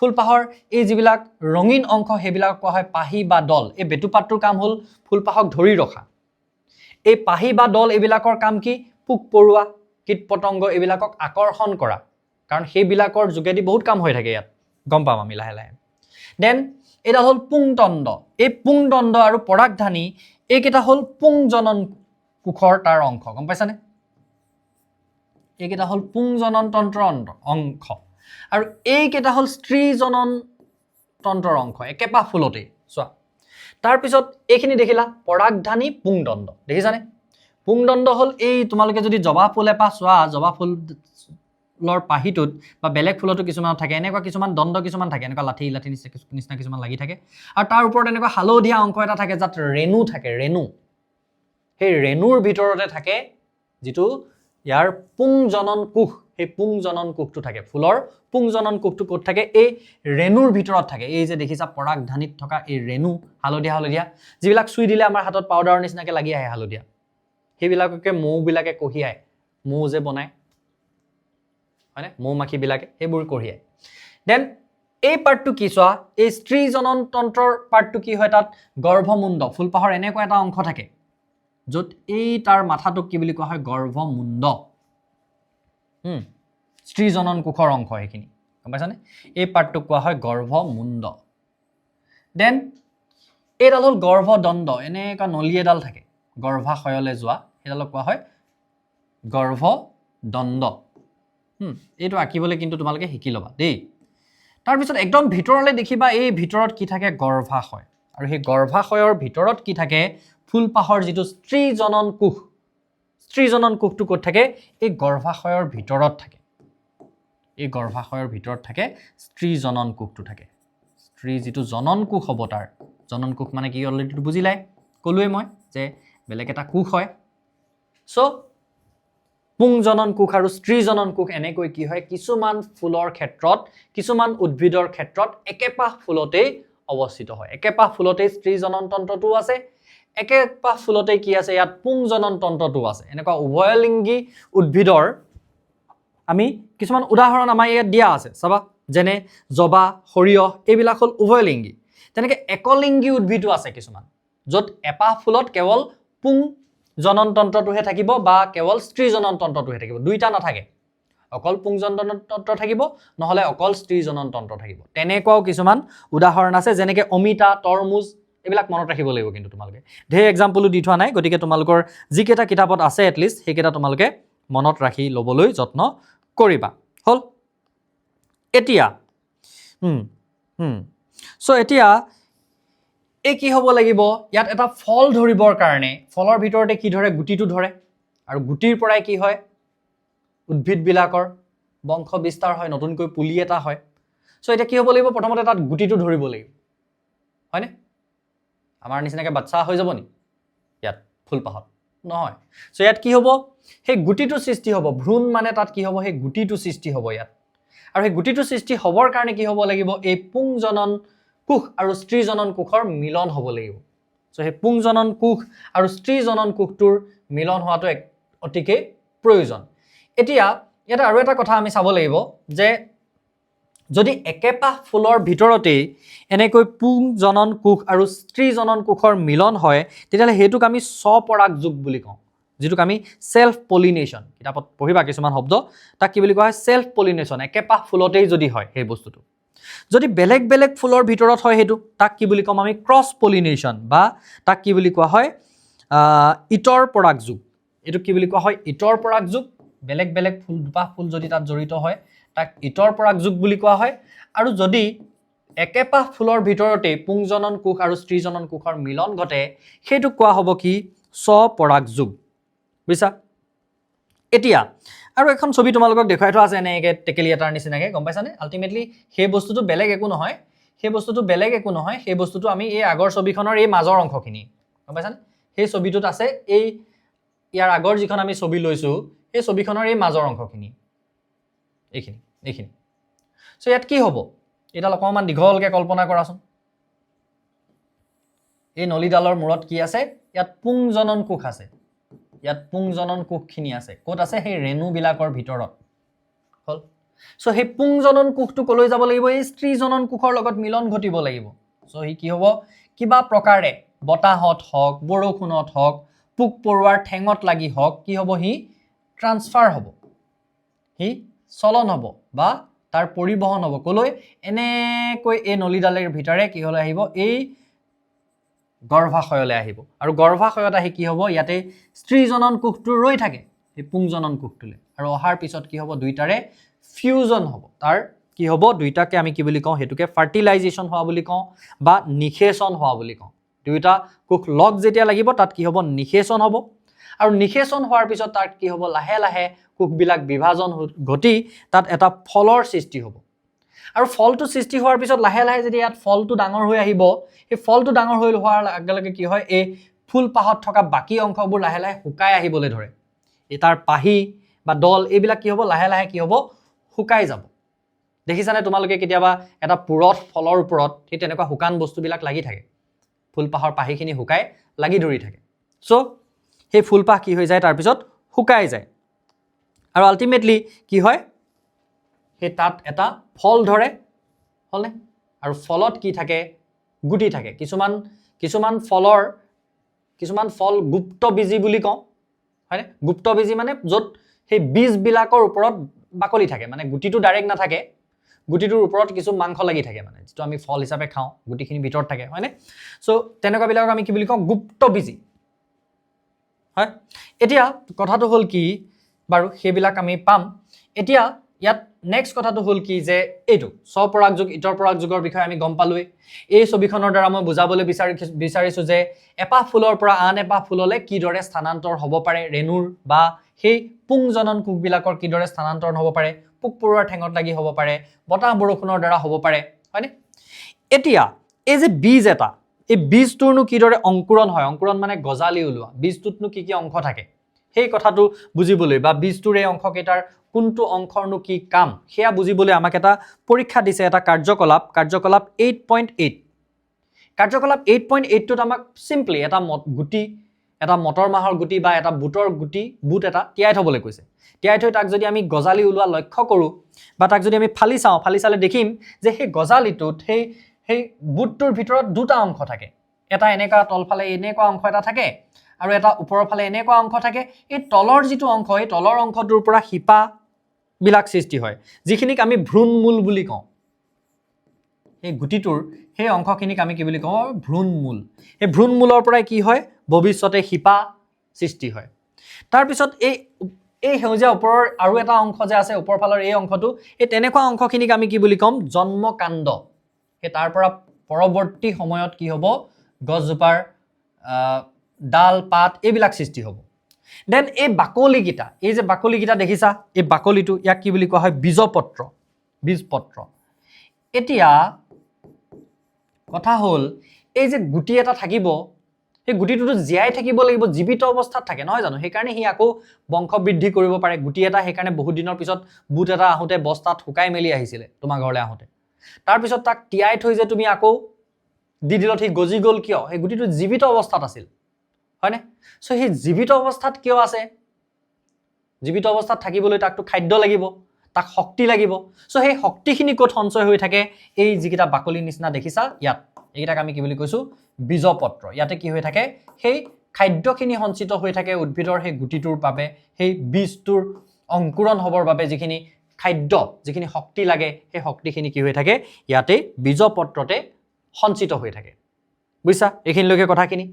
ফুলপাহৰ এই যিবিলাক ৰঙীন অংশ সেইবিলাক কোৱা হয় পাহি বা দল এই বেটুপাতটোৰ কাম হল ফুলপাহক ধৰি ৰখা এই পাহি বা দল এইবিলাকৰ কাম কি পোক পৰুৱা কীট পতংগ এইবিলাকক আকৰ্ষণ কৰা কাৰণ সেইবিলাকৰ যোগেদি বহুত কাম হৈ থাকে ইয়াত গম পাম আমি লাহে লাহে দেন এটা হল পুংতণ্ড এই পুংতণ্ড আৰু পৰাগধানী এইকেইটা হল পুংজনন কোষৰ তাৰ অংশ গম পাইছানে এইকেইটা হল পুংজনন তন্ত্ৰৰ অংশ আৰু এইকেইটা হল স্ত্ৰীজনন তন্ত্ৰৰ অংশ একেপাহ ফুলতে চোৱা তাৰ পিছত এইখিনি দেখিলা পৰাগধানী পুংদণ্ড দেখিছানে পুংদণ্ড হল এই তোমালোকে যদি জবা ফুল এপাহ চোৱা জবা ফুলৰ পাহিটোত বা বেলেগ ফুলতো কিছুমান থাকে এনেকুৱা কিছুমান দণ্ড কিছুমান থাকে এনেকুৱা লাঠি লাঠি নিচিনা কিছুমান লাগি থাকে আৰু তাৰ ওপৰত এনেকুৱা হালধীয়া অংশ এটা থাকে যাত ৰেণু থাকে ৰেণু সেই ৰেণুৰ ভিতৰতে থাকে যিটো ইয়াৰ পুংজনন কোষ সেই পুংজনন কোষটো থাকে ফুলৰ পুংজনন কোষটো ক'ত থাকে এই ৰেণুৰ ভিতৰত থাকে এই যে দেখিছা পৰাগধানীত থকা এই ৰেণু হালধীয়া হালধীয়া যিবিলাক চুই দিলে আমাৰ হাতত পাউডাৰৰ নিচিনাকে লাগি আহে হালধীয়া সেইবিলাককে মৌবিলাকে কঢ়িয়ায় মৌ যে বনায় হয়নে মৌ মাখিবিলাকে সেইবোৰ কঢ়িয়ায় দেন এই পাৰ্টটো কি চোৱা এই স্ত্ৰীজনন তন্ত্ৰৰ পাৰ্টটো কি হয় তাত গৰ্ভমুণ্ড ফুলপাহৰ এনেকুৱা এটা অংশ থাকে য'ত এই তাৰ মাথাটোক কি বুলি কোৱা হয় গৰ্ভমুণ্ড স্ত্ৰীজনন কোষৰ অংশ এইখিনি গম পাইছানে এই পাৰ্টটোক কোৱা হয় গৰ্ভমুণ্ড দেন এইডাল হ'ল গৰ্ভদণ্ড এনেকুৱা নলী এডাল থাকে গৰ্ভাশয়লৈ যোৱা সেইডালক কোৱা হয় গৰ্ভদণ্ড এইটো আঁকিবলৈ কিন্তু তোমালোকে শিকি ল'বা দেই তাৰপিছত একদম ভিতৰলৈ দেখিবা এই ভিতৰত কি থাকে গৰ্ভাশয় আৰু সেই গৰ্ভাশয়ৰ ভিতৰত কি থাকে ফুলপাহৰ যিটো স্ত্ৰীজনন কোষটো ক'ত থাকে এই গৰ্ভাশয়ৰ ভিতৰত থাকে এই গৰ্ভাশয়ৰ ভিতৰত থাকে স্ত্ৰীজনন কোষটো থাকে স্ত্ৰী যিটো জনন কোষ হ'ব তাৰ জনন কোষ মানে কি অলৰেডি বুজিলাই ক'লোৱে মই যে বেলেগ এটা কোষ হয় চ' পুংজনন কোষ আৰু স্ত্ৰীজনন কোষ এনেকৈ কি হয় কিছুমান ফুলৰ ক্ষেত্ৰত কিছুমান উদ্ভিদৰ ক্ষেত্ৰত একেপাহ ফুলতেই অৱস্থিত হয় একেপাহ ফুলতেই স্ত্ৰীজনন তন্ত্ৰটো আছে একেপাহ ফুলতে কি আছে ইয়াত পুংজনন তন্ত্ৰটো আছে এনেকুৱা উভয়লিংগী উদ্ভিদৰ আমি কিছুমান উদাহৰণ আমাৰ ইয়াত দিয়া আছে চাবা যেনে জবা সৰিয়হ এইবিলাক হ'ল উভয়লিংগী তেনেকৈ একলিংগী উদ্ভিদো আছে কিছুমান য'ত এপাহ ফুলত কেৱল পুংজনন তন্ত্ৰটোহে থাকিব বা কেৱল স্ত্ৰীজনন তন্ত্ৰটোহে থাকিব দুইটা নাথাকে অকল পুংজনন তন্ত্ৰ থাকিব নহ'লে অকল স্ত্ৰীজনন তন্ত্ৰ থাকিব তেনেকুৱাও কিছুমান উদাহৰণ আছে যেনেকৈ অমিতা তৰমুজ এইবিলাক মনত ৰাখিব লাগিব কিন্তু তোমালোকে ঢেৰ এক্সাম্পলো দি থোৱা নাই গতিকে তোমালোকৰ যিকেইটা কিতাপত আছে এটলিষ্ট সেইকেইটা তোমালোকে মনত ৰাখি ল'বলৈ যত্ন কৰিবা হ'ল এতিয়া চ' এতিয়া এই কি হ'ব লাগিব ইয়াত এটা ফল ধৰিবৰ কাৰণে ফলৰ ভিতৰতে কি ধৰে গুটিটো ধৰে আৰু গুটিৰ পৰাই কি হয় উদ্ভিদবিলাকৰ বংশ বিস্তাৰ হয় নতুনকৈ পুলি এটা হয় চ' এতিয়া কি হ'ব লাগিব প্ৰথমতে তাত গুটিটো ধৰিব লাগিব হয়নে আমাৰ নিচিনাকৈ বাচ্চা হৈ যাব নি ইয়াত ফুলপাহত নহয় চ' ইয়াত কি হ'ব সেই গুটিটো সৃষ্টি হ'ব ভ্ৰূণ মানে তাত কি হ'ব সেই গুটিটো সৃষ্টি হ'ব ইয়াত আৰু সেই গুটিটো সৃষ্টি হ'বৰ কাৰণে কি হ'ব লাগিব এই পুংজনন কোষ আৰু স্ত্ৰীজনন কোষৰ মিলন হ'ব লাগিব চ' সেই পুংজনন কোষ আৰু স্ত্ৰীজনন কোষটোৰ মিলন হোৱাটো অতিকে প্ৰয়োজন এতিয়া ইয়াত আৰু এটা কথা আমি চাব লাগিব যে যদি একেপাহ ফুলৰ ভিতৰতেই এনেকৈ পুংজনন কোষ আৰু স্ত্ৰীজনন কোষৰ মিলন হয় তেতিয়াহ'লে সেইটোক আমি স্বপৰাগযোগ বুলি কওঁ যিটোক আমি সেলফ পলিনেশ্যন কিতাপত পঢ়িবা কিছুমান শব্দ তাক কি বুলি কোৱা হয় সেলফ পলিনেশ্যন একেপাহ ফুলতেই যদি হয় সেই বস্তুটো যদি বেলেগ বেলেগ ফুলৰ ভিতৰত হয় সেইটো তাক কি বুলি ক'ম আমি ক্ৰছ পলিনেশ্যন বা তাক কি বুলি কোৱা হয় ইতৰ পৰাগযোগ এইটো কি বুলি কোৱা হয় ইতৰ পৰাগযোগ বেলেগ বেলেগ ফুল দুপাহ ফুল যদি তাত জড়িত হয় তাক ইতৰ পৰাগযোগ বুলি কোৱা হয় আৰু যদি একেপাহ ফুলৰ ভিতৰতে পুংজনন কোষ আৰু স্ত্ৰীজনন কোষৰ মিলন ঘটে সেইটো কোৱা হ'ব কি স্বপৰাগযোগ বুজিছা এতিয়া আৰু এখন ছবি তোমালোকক দেখুৱাই থোৱা আছে এনেকৈ টেকেলি এটাৰ নিচিনাকৈ গম পাইছানে আল্টিমেটলি সেই বস্তুটো বেলেগ একো নহয় সেই বস্তুটো আমি এই আগৰ ছবিখনৰ এই মাজৰ অংশখিনি গম পাইছানে সেই ছবিটোত আছে এই ইয়াৰ আগৰ যিখন আমি ছবি লৈছোঁ এই ছবিখনৰ এই মাজৰ অংশখিনি এইখিনি চ' ইয়াত কি হ'ব এইডাল অকণমান দীঘলকৈ কল্পনা কৰাচোন এই নলীডালৰ মূৰত কি আছে ইয়াত পুংজনন কোষ আছে ইয়াত পুংজনন কোষখিনি আছে ক'ত আছে সেই ৰেণুবিলাকৰ ভিতৰত হ'ল চ' সেই পুংজনন কোষটো ক'লৈ যাব লাগিব এই স্ত্ৰীজনন কোষৰ লগত মিলন ঘটিব লাগিব চ' সি কি হ'ব কিবা প্ৰকাৰে বতাহত হওক বৰষুণত হওক পোক পৰুৱাৰ ঠেঙত লাগি হওক কি হ'ব সি ট্ৰান্সফাৰ হ'ব চলন হ'ব বা তাৰ পৰিবহন হ'ব কলৈ এনেকৈ এই নলীডালৰ ভিতৰে কি হলে আহিব এই গৰ্ভাশয়লৈ আহিব আৰু গৰ্ভাশয়ত আহি কি হ'ব ইয়াতে স্ত্ৰী জনন কোষটো ৰৈ থাকে এই পুংজনন কোষটোলৈ আৰু অহাৰ পিছত কি হ'ব দুইটাৰে ফিউজন হ'ব তাৰ কি হ'ব দুইটাকে আমি কি বুলি কওঁ হেতুকে ফাৰ্টিলাইজেশ্যন হোৱা বুলি কওঁ বা নিষেচন হোৱা বুলি কওঁ দুইটা কোষ লগ যেতিয়া লাগিব তাত কি হ'ব নিষেচন হ'ব আৰু নিষেচন হোৱাৰ পিছত তাত কি হ'ব লাহে লাহে কোষবিলাক বিভাজন ঘটি তাত এটা ফলৰ সৃষ্টি হ'ব আৰু ফলটো সৃষ্টি হোৱাৰ পিছত লাহে লাহে যেতিয়া ইয়াত ফলটো ডাঙৰ হৈ আহিব এই ফলটো ডাঙৰ হৈ হোৱাৰ লগে লগে কি হয় এই ফুলপাহত থকা বাকী অংশবোৰ লাহে লাহে শুকাই আহিবলৈ ধৰে এই তাৰ পাহি বা দল এইবিলাক কি হ'ব লাহে লাহে কি হ'ব শুকাই যাব দেখিছানে তোমালোকে কেতিয়াবা এটা পুৰঠ ফলৰ ওপৰত সেই তেনেকুৱা শুকান বস্তুবিলাক লাগি থাকে ফুলপাহৰ পাহিখিনি শুকাই লাগি ধৰি থাকে সো সেই ফুলপাহ কি হৈ যায় তাৰ পিছত শুকাই যায় আৰু আলটিমেটলি কি হয় সেই তাত এটা ফল ধৰে হলনে আৰু ফলত কি থাকে গুটি থাকে কিছুমান ফল গুপ্ত বীজি বুলি কওঁ হয়নে গুপ্ত বীজি মানে য'ত সেই বীজবিলাকৰ ওপৰত বাকলি থাকে মানে গুটিটো ডাইৰেক্ট নাথাকে গুটিটোৰ ওপৰত কিছু মাংস লাগি থাকে মানে যেটো আমি ফল হিচাপে খাওঁ গুটিখিনি ভিতৰত থাকে হয়নে সো তেনেকুৱা বিলাকক আমি কি বুলি কওঁ গুপ্ত বীজি হয় এতিয়া কথাটো হ'ল কি বাৰু সেইবিলাক আমি পাম এতিয়া ইয়াত নেক্সট কথাটো হ'ল কি যে এইটো স্বপৰাগযোগ ইতৰপৰাগযোগৰ বিষয়ে আমি গম পালোৱে এই ছবিখনৰ দ্বাৰা মই বুজাবলৈ বিচাৰিছো যে এপাহ ফুলৰ পৰা আন এপাহ ফুললৈ কিদৰে স্থানান্তৰ হ'ব পাৰে ৰেণুৰ বা সেই পুংজনন কোষবিলাকৰ কিদৰে স্থানান্তৰ হ'ব পাৰে পোক পৰুৱাৰ ঠেঙত লাগি হ'ব পাৰে বতাহ বৰষুণৰ দ্বাৰা হ'ব পাৰে হয়নে এতিয়া এই যে বীজ এটা এই বীজটোৰনো কিদৰে অংকুৰণ হয় অংকুৰণ মানে গজালি ওলোৱা বীজটোতনো কি কি অংশ থাকে সেই কথাটো বুজিবলৈ বা বীজটোৰ এই অংশকেইটাৰ কোনটো অংশৰনো কি কাম সেয়া বুজিবলৈ আমাক এটা পৰীক্ষা দিছে এটা কাৰ্যকলাপ 8.8 কাৰ্যকলাপ 8.8 টোত আমাক সিম্পলি এটা গুটি এটা মটৰ মাহৰ গুটি বা এটা বুটৰ গুটি বুট এটা তিয়াই থবলৈ কৈছে তিয়াই থৈ তাক যদি আমি গজালি ওলোৱা লক্ষ্য কৰো বা তাক যদি আমি ফালি চালে দেখিম যে সেই গজালিটোত সেই বুটটোৰ ভিতৰত দুটা অংশ থাকে এটা এনেকা তলফালে এনেকুৱা অংশ এটা থাকে আৰু এটা ওপৰৰ ফালে এনেকুৱা অংশ থাকে এই তলৰ যিটো অংশ এই তলৰ অংশটোৰ পৰা হিপা বিলাক সৃষ্টি হয় যিখিনিক আমি ভ্ৰূণমূল বুলি কওঁ এই গুটিটোৰ সেই অংশখিনিক আমি কি বুলি কওঁ ভ্ৰূণমূল এই ভ্ৰূণমূলৰ পৰাই কি হয় ভৱিষ্যতে হিপা সৃষ্টি হয় তাৰ পিছত এই হেউজীয়া ওপৰৰ আৰু এটা অংশ যে আছে ওপৰ ফালৰ এই অংশটো এই তেনেকুৱা অংশখিনিক আমি কি বুলি কম জন্মকাণ্ড এই তাৰ পৰা পৰৱৰ্তী সময়ত কি হ'ব গছজোপাৰ ডাল পাত এইবিলাক সৃষ্টি হ'ব দেন এই বাকলিকিটা এই যে বাকলিকিটা দেখিছা এই বাকলিটো ইয়াক কি বুলি কোৱা হয় বীজপত্ৰ এতিয়া কথা হ'ল এই যে গুটি এটা থাকিব এই গুটিটোতো জীয়াই থাকিব লাগিব জীৱিত অৱস্থাত থাকে নহয় জানো সেইকাৰণে হি আকৌ বংশ বৃদ্ধি কৰিব পাৰে গুটি এটা সেইকাৰণে বহুত দিনৰ পিছত বুট এটা আহোতে বস্তাত শুকাই মেলি আহিছিলে তোমাৰ ঘৰলৈ আহোতে তাৰ পিছত তাক তিয়াই থৈ যে তুমি আকৌ দি দিলত সি গজি গ'ল কিয় সেই গুটিটো জীৱিত অৱস্থাত আছিল হয়নে সো সেই জীৱিত অৱস্থাত কিয় আছে জীৱিত অৱস্থাত থাকিবলৈ তাকটো খাদ্য লাগিব তাক শক্তি লাগিব সো সেই শক্তিখিনি ক'ত সঞ্চয় হৈ থাকে এই যিকিটা বাকলি নিচিনা দেখিছা ইয়াত এইটাক আমি কি বুলি কৈছো বীজপত্ৰ ইয়াতে কি হৈ থাকে সেই খাদ্যখিনি সঞ্চিত হৈ থাকে উদ্ভিদৰ সেই গুটিটোৰ বাবে সেই বীজটোৰ অংকুৰণ হ'বৰ বাবে যিখিনি খাদ্য যিখিনি শক্তি লাগে সেই শক্তিখিনি কি হৈ থাকে ইয়াতে বীজপত্ৰতে সঞ্চিত হৈ থাকে বুজিছা এইখিনিলৈকে কথাখিনি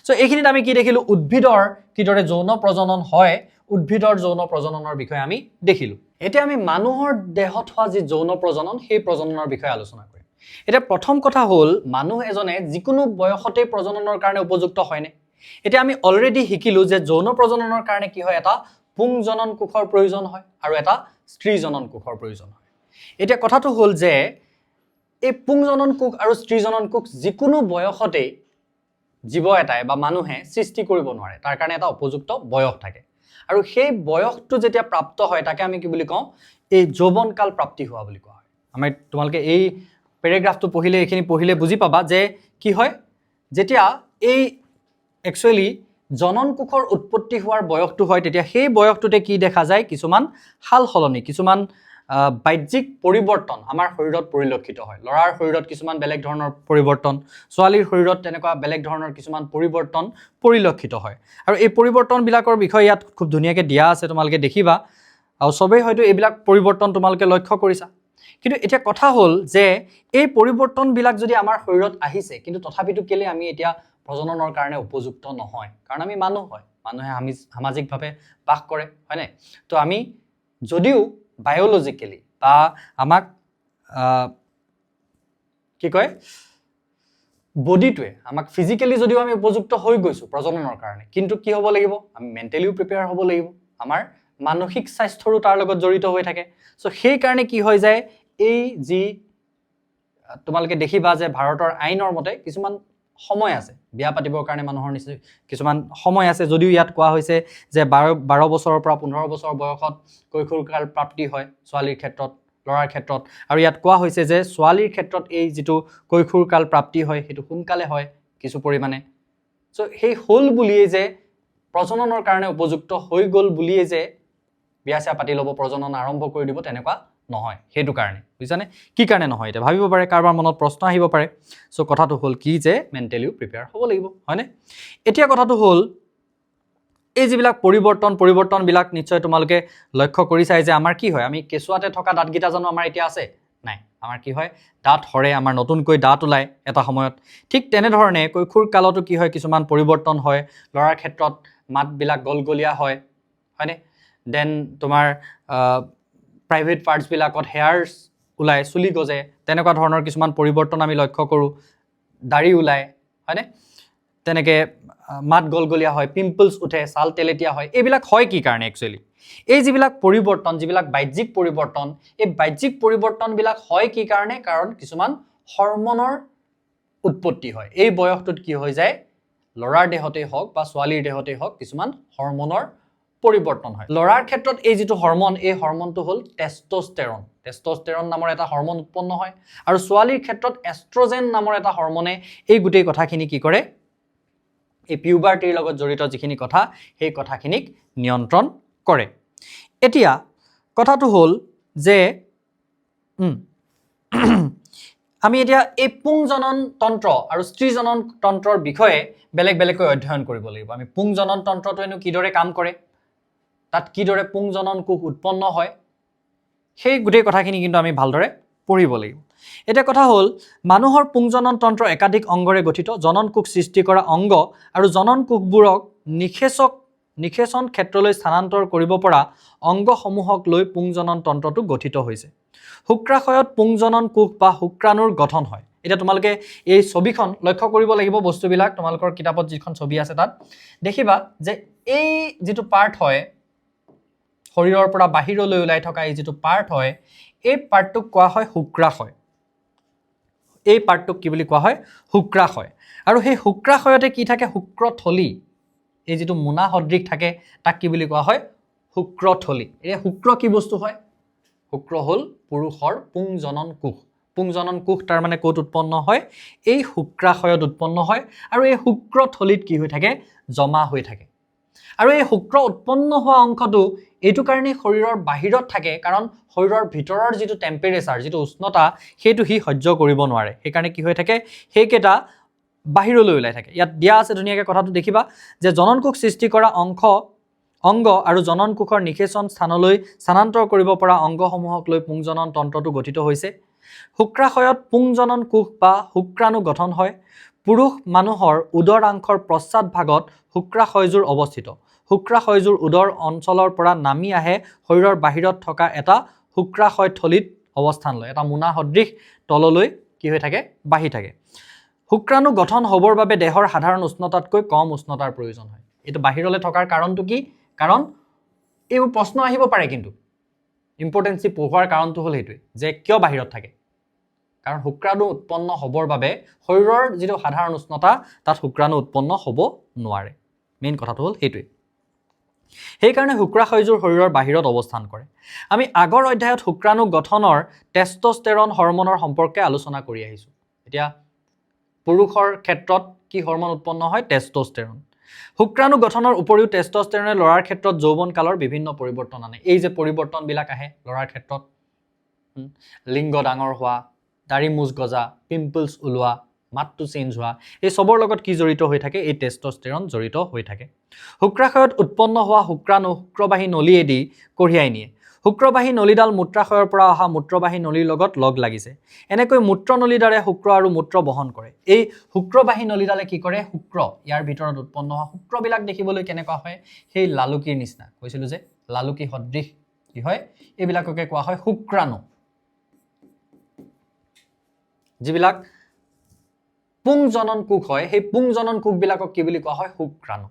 সো এইখিনিত আমি কি দেখিলো উদ্ভিদৰ কিদৰে যৌন প্ৰজনন হয় উদ্ভিদৰ যৌন প্ৰজননৰ বিষয়ে আমি দেখিলো এতিয়া আমি মানুহৰ দেহত হোৱা যি যৌন প্ৰজনন সেই প্ৰজননৰ বিষয়ে আলোচনা কৰিম এতিয়া প্ৰথম কথা হ'ল মানুহ এজনে যিকোনো বয়সতে প্ৰজননৰ কাৰণে উপযুক্ত হয়নে এতিয়া আমি অলৰেডি শিকিলো যে যৌন প্ৰজননৰ কাৰণে কি হয় এটা পুংজনন কোষৰ প্ৰয়োজন হয় আৰু এটা স্ত্ৰী জনন কোষৰ প্ৰয়োজন হয় এতিয়া কথাটো হ'ল যে এই পুংজনন কোষ আৰু স্ত্ৰী জনন কোষ যিকোনো বয়সতে জীৱ এটাই বা মানুহে সৃষ্টি কৰিব নোৱাৰে তাৰ কাৰণে এটা উপযুক্ত বয়স থাকে আৰু সেই বয়সটো যেতিয়া প্ৰাপ্ত হয় তাকে আমি কি বুলি কওঁ এই যৌৱনকাল প্ৰাপ্তি হোৱা বুলি কোৱা হয় আমি তোমালোকে এই পেৰাগ্ৰাফটো পঢ়িলে এইখিনি পঢ়িলে বুজি পাবা যে কি হয় যেতিয়া এই একচুয়ালি জনন কোষৰ উৎপত্তি হোৱাৰ বয়সটো হয় তেতিয়া সেই বয়সটোতে কি দেখা যায় কিছুমান হাল হলনি কিছুমান বাহ্যিক পৰিৱৰ্তন আমাৰ শৰীৰত পৰিলক্ষিত হয় লৰাৰ শৰীৰত কিছুমান বেলেগ ধৰণৰ পৰিৱৰ্তন ছোৱালীৰ শৰীৰত তেনেকুৱা বেলেগ ধৰণৰ কিছুমান পৰিৱৰ্তন পৰিলক্ষিত হয় আৰু এই পৰিৱৰ্তনবিলাকৰ বিষয়ে ইয়াত খুব ধুনীয়াকৈ দিয়া আছে তোমালোকে দেখিবা আৰু সবেই হয়তো এইবিলাক পৰিৱৰ্তন তোমালোকে লক্ষ্য কৰিছা কিন্তু এতিয়া কথা হ'ল যে এই পৰিৱৰ্তনবিলাক যদি আমাৰ শৰীৰত আহিছে কিন্তু তথাপিতো কেলে আমি এতিয়া প্ৰজননৰ কাৰণে উপযুক্ত নহয় কাৰণ আমি মানুহ হয় মানুহে আমি সামাজিকভাৱে বাস কৰে হয় নাই তো আমি যদিও বায়োলজিক্যালি বা আমাক কি কয় বডিটোৱে আমাক ফিজিক্যালি যদিও আমি উপযুক্ত হৈ গৈছো প্ৰজননৰ কাৰণে কিন্তু কি হ'ব লাগিব আমি মেন্টেলিও প্ৰিপেয়াৰ হ'ব লাগিব আমাৰ মানসিক স্বাস্থ্যৰো তাৰ লগত জড়িত হৈ থাকে সো সেই কাৰণে কি হৈ যায় এই যি তোমালোকে দেখিবা যে ভাৰতৰ আইনৰ মতে কিছুমান সময় আছে বিয়া পাতিবৰ কাৰণে মানুহৰ নিশ্চয় কিছুমান সময় আছে যদিও ইয়াত কোৱা হৈছে যে 12 বছৰৰ পৰা 15 বছৰ বয়সত কৈশোৰকাল প্ৰাপ্তি হয় ছোৱালীৰ ক্ষেত্ৰত লৰাৰ ক্ষেত্ৰত আৰু ইয়াত কোৱা হৈছে যে ছোৱালীৰ ক্ষেত্ৰত এই যেটো কৈশোৰকাল প্ৰাপ্তি হয় হেতু সোনকালে হয় কিছু পৰিমাণে সো সেই হল বুলিয়ে যে প্ৰজননৰ কাৰণে উপযুক্ত হৈ গল বুলিয়ে যে বিয়া পাতি লব প্ৰজনন আৰম্ভ কৰি দিব তেনেকুৱা নহয় হেতু কাৰণে বুজিছানে কি কাৰণে নহয় এটা ভাবিব পাৰে কাৰবাৰ মনত প্ৰশ্ন আহিব পাৰে সো কথাটো হল কি যে মেন্টেলিও প্ৰিপেয়াৰ হ'ব লাগিব হয়নে এতিয়া কথাটো হল এই যিবিলাক পৰিৱৰ্তনবিলাক নিশ্চয় তোমালোকে লক্ষ্য কৰিছাই যে আমাৰ কি হয় আমি কেঁচুৱাতে থকা দাঁতগিটা জানো আমাৰ এতিয়া আছে নাই আমাৰ কি হয় দাঁত হৰে আমাৰ নতুনকৈ দাঁত ওলায় এটা সময়ত ঠিক তেনে ধৰণে কৈশোৰ কালতো কি হয় কিছুমান পৰিৱৰ্তন হয় লৰাৰ ক্ষেত্ৰত মাতবিলাক গলগলিয়া হয় হয়নে দেন তোমাৰ প্ৰাইভেট পাৰ্টস বিলাকত হেয়াৰছ ওলাই চুলি গজে তেনেকুৱা ধৰণৰ কিছুমান পৰিৱৰ্তন আমি লক্ষ্য কৰো দাড়ি ওলাই হয়নে তেনেকে মাত গলগলিয়া হয় পিম্পলস উঠে ছাল তেলেটিয়া হয় এইবিলাক হয় কি কাৰণে একচুয়ালি এই যিবিলাক পৰিৱৰ্তন যিবিলাক বাহ্যিক পৰিৱৰ্তন এই বাহ্যিক পৰিৱৰ্তনবিলাক হয় কি কাৰণে কাৰণ কিছুমান হৰমনৰ উৎপত্তি হয় এই বয়সটোত কি হৈ যায় লৰাৰ দেহতে হওক বা ছোৱালীৰ দেহতে হওক কিছুমান হৰমনৰ পৰিৱৰ্তন হয় লৰাৰ ক্ষেত্ৰত এই যেটো হৰমন এই হৰমনটো হল টেস্টোস্টেৰন নামৰ এটা হৰমন উৎপন্ন হয় আৰু ছোৱালীৰ ক্ষেত্ৰত এষ্ট্ৰোজেন নামৰ এটা হৰমনে এই গুটেই কথাখিনি কি কৰে এই পিউবাৰ্টিৰ লগত জড়িত যিখিনি কথা সেই কথাখিনিক নিয়ন্ত্ৰণ কৰে এতিয়া কথাটো হল যে আমি এতিয়া এই পুংজনন তন্ত্ৰ আৰু স্ত্ৰীজনন তন্ত্ৰৰ বিষয়ে বেলেগকৈ অধ্যয়ন কৰিব লাগিব আমি পুংজনন তন্ত্ৰটো এনো কিদৰে কাম কৰে তাত কিদৰে পুংজনন কোষ উৎপন্ন হয় সেই গুটেই কথাখিনি কিন্তু আমি ভালদৰে পঢ়িব লাগিব এটা কথা হল মানুহৰ পুংজনন তন্ত্ৰ একাধিক অংগৰে গঠিত জনন কোষ সৃষ্টি কৰা অংগ আৰু জনন কোষবোৰক নিষেচন ক্ষেত্ৰলৈ স্থানান্তৰ কৰিব পৰা অংগসমূহক লৈ পুংজনন তন্ত্ৰটো গঠিত হৈছে শুক্ৰাশয়ত পুংজনন কোষ বা শুক্ৰাণুৰ গঠন হয় এটা তোমালোকে এই ছবিখন লক্ষ্য কৰিব লাগিব বস্তুবিলাক তোমালোকৰ কিতাপত যিখন ছবি আছে তাত দেখিবা যে এই যেটো পাৰ্ট হয় শৰীৰৰ পৰা বাহিৰলৈ ওলাই থকা এই যেটো পাৰ্ট হয় এই পাৰ্টটোক কোৱা হয় শুক্ৰাশয় এই পাৰ্টটোক কি বুলি কোৱা হয় শুক্ৰাশয় আৰু সেই শুক্ৰাশয়তে কি থাকে শুক্ৰথলি এই যেটো মুনা সদৃশ থাকে তাক কি বুলি কোৱা হয় শুক্ৰথলি এই শুক্ৰ কি বস্তু হয় শুক্ৰ হল পুৰুষৰ পুংজনন কোষ তাৰ মানে কোত উৎপন্ন হয় এই শুক্ৰাশয়ত উৎপন্ন হয় আৰু এই শুক্ৰথলিত কি হৈ থাকে জমা হৈ থাকে আৰু এই শুক্ৰ উৎপন্ন হোৱা অংশটো এইটো কাৰণে শৰীৰৰ বাহিৰত থাকে কাৰণ শৰীৰৰ ভিতৰৰ যেটো টেম্পাৰেচাৰ যেটো উষ্ণতা হেতু হি সহ্য কৰিব নোৱাৰে সেই কাৰণে কি হৈ থাকে হেকেটা বাহিৰলৈ ওলাই থাকে ইয়াত দিয়া আছে ধুনিয়াকে কথাটো দেখিবা যে জনন কোষ সৃষ্টি কৰা অংগ আৰু জনন কোষৰ নিষেচন স্থানলৈ স্থানান্তৰ কৰিব পৰা অংগসমূহক লৈ পুংজনন তন্ত্ৰটো গঠিত হৈছে শুক্ৰাশয়ত পুংজনন কোষ বা শুক্ৰাণু গঠন হয় পুৰুষ মানুহৰ উদৰাংশৰ পশ্চাৎ ভাগত শুক্ৰাশয়জোৰ অৱস্থিত শুক্ৰাশয়জোৰ উদৰ অঞ্চলৰ পৰা নামি আহে শৰীৰৰ বাহিৰত থকা এটা শুক্ৰাশয় থলিত অৱস্থান লয় এটা মুনা সদৃশ তললৈ কি হৈ থাকে বাঢ়ি থাকে শুক্ৰাণু গঠন হ'বৰ বাবে দেহৰ সাধাৰণ উষ্ণতাতকৈ কম উষ্ণতাৰ প্ৰয়োজন হয় এটো বাহিৰলৈ থকাৰ কাৰণটো কি কাৰণ এই প্ৰশ্ন আহিব পাৰে কিন্তু ইম্পৰ্টেন্সি পঢ়োৱাৰ কাৰণটো হল হেতুই যে কিয় বাহিৰত থাকে কাৰণ শুক্ৰাণু উৎপন্ন হ'বৰ বাবে শৰীৰৰ যেটো সাধাৰণ উষ্ণতা তাত শুক্ৰাণু উৎপন্ন হ'ব নোৱাৰে মেইন কথাটো হল হেতুই সেই কাৰণে শুক্ৰাশয়জোৰ শৰীৰৰ বাহিৰত অৱস্থান কৰে আমি আগৰ অধ্যায়ত শুক্ৰাণু গঠনৰ টেস্টোস্টেৰন হৰমনৰ সম্পৰ্কে আলোচনা কৰি আহিছো এতিয়া পুৰুষৰ ক্ষেত্ৰত কি হৰমন উৎপন্ন হয় টেস্টোস্টেৰন শুক্ৰাণু গঠনৰ উপৰিও টেস্টোস্টেৰনে লৰাৰ ক্ষেত্ৰত যৌৱন কালৰ বিভিন্ন পৰিৱৰ্তন আনে এই যে পৰিৱৰ্তনবিলাক আহে লৰাৰ ক্ষেত্ৰত লিংগ ডাঙৰ হোৱা দাড়ি মুজ গজা পিম্পলস ওলোৱা মাতটো চেঞ্জ হোৱা এই সবৰ লগত কি জড়িত হৈ থাকে এই টেস্টোস্টেৰন জড়িত হৈ থাকে শুক্ৰাশয়ত উৎপন্ন হোৱা শুক্ৰাণু শুক্ৰবাহী নলীয়েদি কঢ়িয়াই নিয়ে শুক্ৰবাহী নলীডাল মূত্ৰাশয়ৰ পৰা অহা মূত্ৰবাহী নলীৰ লগত লগ লাগিছে এনেকৈ মূত্ৰনলীডালে শুক্ৰ আৰু মূত্ৰ বহন কৰে এই শুক্ৰবাহী নলীডালে কি কৰে শুক্ৰ ইয়াৰ ভিতৰত উৎপন্ন হোৱা শুক্ৰবিলাক দেখিবলৈ কেনেকুৱা হয় সেই লালুকিৰ নিচিনা কৈছিলো যে লালুকি সদৃশ কি হয় এইবিলাককে কোৱা হয় শুক্ৰাণু যিবিলাক পুংজনন কোষ হয় সেই পুংজনন কোষবিলাকক কি বুলি কোৱা হয় শুক্ৰাণু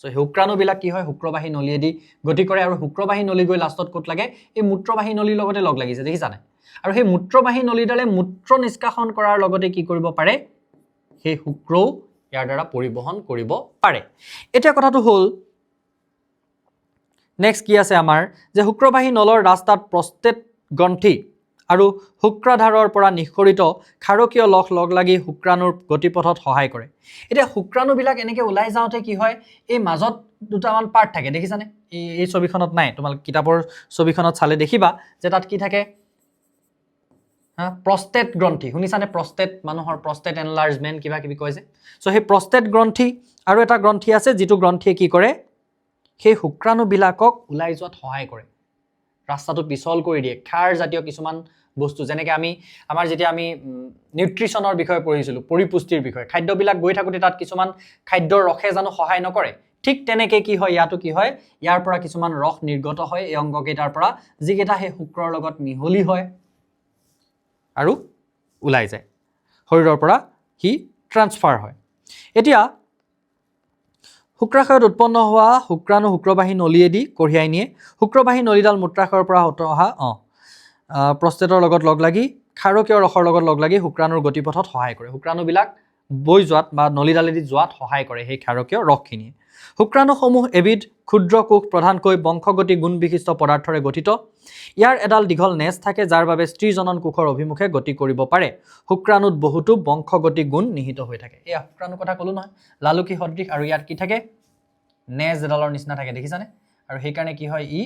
সো শুক্ৰাণুবিলাক কি হয় শুক্ৰবাহী নলীয়েদি গতি কৰে আৰু শুক্ৰবাহী নলী গৈ লাষ্টত ক'ত লাগে এই মূত্ৰবাহী নলীৰ লগতে লগ লাগিছে দেখিছানে আৰু সেই মূত্ৰবাহী নলীডালে মূত্ৰ নিষ্কাশন কৰাৰ লগতে কি কৰিব পাৰে সেই শুক্ৰও ইয়াৰ দ্বাৰা পৰিবহন কৰিব পাৰে এতিয়া কথাটো হ'ল নেক্সট কি আছে আমাৰ যে শুক্ৰবাহী নলৰ ৰাস্তাত প্ৰস্টেট গ্ৰন্থি আৰু শুক্ৰাধাৰৰ পৰা নিঃসৰিত ক্ষাৰকীয় লখ লগ লাগি শুক্ৰাণুৰ গতিপথত সহায় কৰে এতিয়া শুক্ৰাণুবিলাক এনেকৈ ওলাই যাওঁতে কি হয় এই মাজত দুটামান পাৰ্ট থাকে দেখিছানে এই ছবিখনত নাই তোমালোক কিতাপৰ ছবিখনত চালে দেখিবা যে তাত কি থাকে প্ৰস্টেট গ্ৰন্থি শুনিছানে প্ৰস্টেট মানুহৰ প্ৰস্টেট এনলাৰ্জমেণ্ট কিবা কিবি কয় যে সো সেই প্ৰস্টেট গ্ৰন্থি আৰু এটা গ্ৰন্থি আছে যিটো গ্ৰন্থিয়ে কি কৰে সেই শুক্ৰাণুবিলাকক ওলাই যোৱাত সহায় কৰে ৰাস্তাটো পিছল কৰি দিয়ে খাৰ জাতীয় কিছুমান বস্তু যেনেকৈ আমাৰ যেতিয়া আমি নিউট্ৰিশ্যনৰ বিষয়ে পঢ়িছিলোঁ পৰিপুষ্টিৰ বিষয়ে খাদ্যবিলাক গৈ থাকোঁতে তাত কিছুমান খাদ্যৰ ৰসে জানো সহায় নকৰে ঠিক তেনেকৈ কি হয় ইয়াতো কি হয় ইয়াৰ পৰা কিছুমান ৰস নিৰ্গত হয় এই অংগকেইটাৰ পৰা যিকেইটা সেই শুক্ৰৰ লগত মিহলি হয় আৰু ওলাই যায় শৰীৰৰ পৰা সি ট্ৰান্সফাৰ হয় এতিয়া শুক্ৰাশয়ত উৎপন্ন হোৱা শুক্ৰাণু শুক্ৰবাহী নলীয়েদি কঢ়িয়াই নিয়ে শুক্ৰবাহী নলীডাল মূত্ৰাশয়ৰ পৰা অহা প্ৰস্টেটৰ লগত লগ লাগি ক্ষাৰকীয় ৰসৰ লগত লগ লাগি শুক্ৰাণুৰ গতিপথত সহায় কৰে শুক্ৰাণুবিলাক বৈ যোৱাত বা নলীডালেদি যোৱাত সহায় কৰে সেই ক্ষাৰকীয় ৰসখিনিয়ে শুক্ৰাণুসমূহ এবিধ ক্ষুদ্ৰ কোষ প্ৰধানকৈ বংশগতি গুণ বিশিষ্ট পদাৰ্থৰে গঠিত ইয়াৰ এডাল দীঘল নেজ থাকে যাৰ বাবে স্ত্ৰীজনন কোষৰ অভিমুখে গতি কৰিব পাৰে শুক্ৰাণুত বহুতো বংশগতি গুণ নিহিত হৈ থাকে এই শুক্ৰাণুৰ কথা ক'লো নহয় লালুকি সদৃশ আৰু ইয়াত কি থাকে নেজ এডালৰ নিচিনা থাকে দেখিছানে আৰু সেইকাৰণে কি হয় ই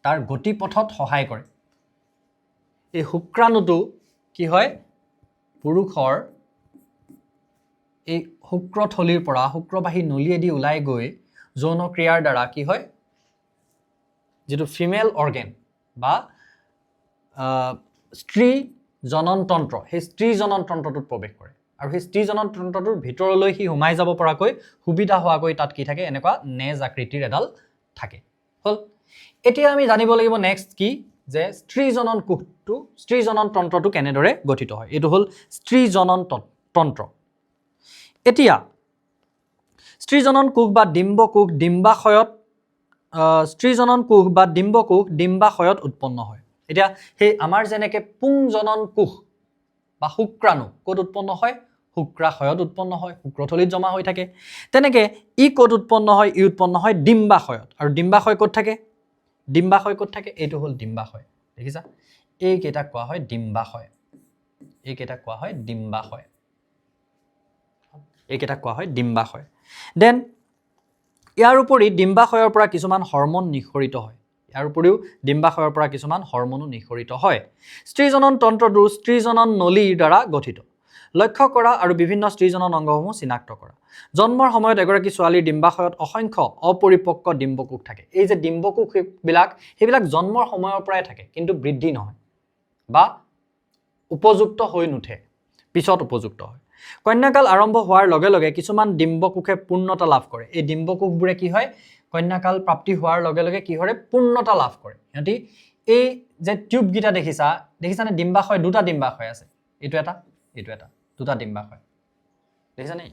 তাৰ গতিপথত সহায় কৰে এই শুক্ৰাণুটো কি হয় পুৰুষৰ এই শুক্ৰথলীৰ পৰা শুক্ৰবাহী নলীয়েদি ওলাই গৈ যৌন ক্ৰিয়াৰ দ্বাৰা কি হয় যেটো ফিমেল অৰ্গেন বা স্ত্ৰী জনন তন্ত্ৰ সেই স্ত্ৰী জনন তন্ত্ৰটোত প্ৰৱেশ কৰে আৰু সেই স্ত্ৰী জনন তন্ত্ৰটোৰ ভিতৰলৈ সি সোমাই যাব পৰাকৈ সুবিধা হোৱাকৈ তাত কি থাকে এনেকুৱা নেজ আকৃতিৰ এডাল থাকে হল এতিয়া আমি জানিব লাগিব নেক্সট কি যে স্ত্ৰী জনন কোষটো স্ত্ৰী জনন তন্ত্ৰটো কেনেদৰে গঠিত হয় এটো হল স্ত্ৰী জনন তন্ত্ৰ এতিয়া স্ত্ৰী জনন কোষ বা ডিম্বকোষ ডিম্বাশয়ত স্ত্ৰী জনন কোষ বা ডিম্বকোষ ডিম্বাশয়ত উৎপন্ন হয় এতিয়া সেই আমাৰ যেনেকৈ পুংজনন কোষ বা শুক্ৰাণু ক'ত উৎপন্ন হয় শুক্ৰাশয়ত উৎপন্ন হয় শুক্ৰথলীত জমা হৈ থাকে তেনেকৈ ই ক'ত উৎপন্ন হয় ই উৎপন্ন হয় ডিম্বাশয়ত আৰু ডিম্বাশয় ক'ত থাকে এইটো হ'ল ডিম্বাশয় দেখিছা এইকেইটাক কোৱা হয় ডিম্বাশয় এইকেইটাক কোৱা হয় ডিম্বাশয় দেন ইয়াৰ উপৰি ডিম্বাশয়ৰ পৰা কিছুমান হৰমন নিঃসৰিত হয় ইয়াৰ উপৰিও ডিম্বাশয়ৰ পৰা কিছুমান হৰমনো নিঃসৰিত হয় স্ত্ৰীজনন তন্ত্ৰটো স্ত্ৰীজনন নলীৰ দ্বাৰা গঠিত লক্ষ্য কৰা আৰু বিভিন্ন স্ত্ৰীজনন অংগসমূহ চিনাক্ত কৰা জন্মৰ সময়ত এগৰাকী ছোৱালীৰ ডিম্বাশয়ত অসংখ্য অপৰিপক্ক ডিম্বকোষ থাকে এই যে ডিম্বকোষবিলাক সেইবিলাক জন্মৰ সময়ৰ পৰাই থাকে কিন্তু বৃদ্ধি নহয় বা উপযুক্ত হৈ নুঠে পিছত উপযুক্ত হয় কন্যাকাল আৰম্ভ হোৱাৰ লগে লগে কিছুমান ডিম্বকোষে পূৰ্ণতা লাভ কৰে এই ডিম্বকোষবোৰে কি হয় কন্যাকাল প্ৰাপ্তি হোৱাৰ লগে লগে কি হয় পূৰ্ণতা লাভ কৰে সিহঁতি এই যে টিউবগিটা দেখিছানে ডিম্বাশয় দুটা ডিম্বাশয় আছে এইটো এটা দুটা ডিম্বাশয় দেখিছানে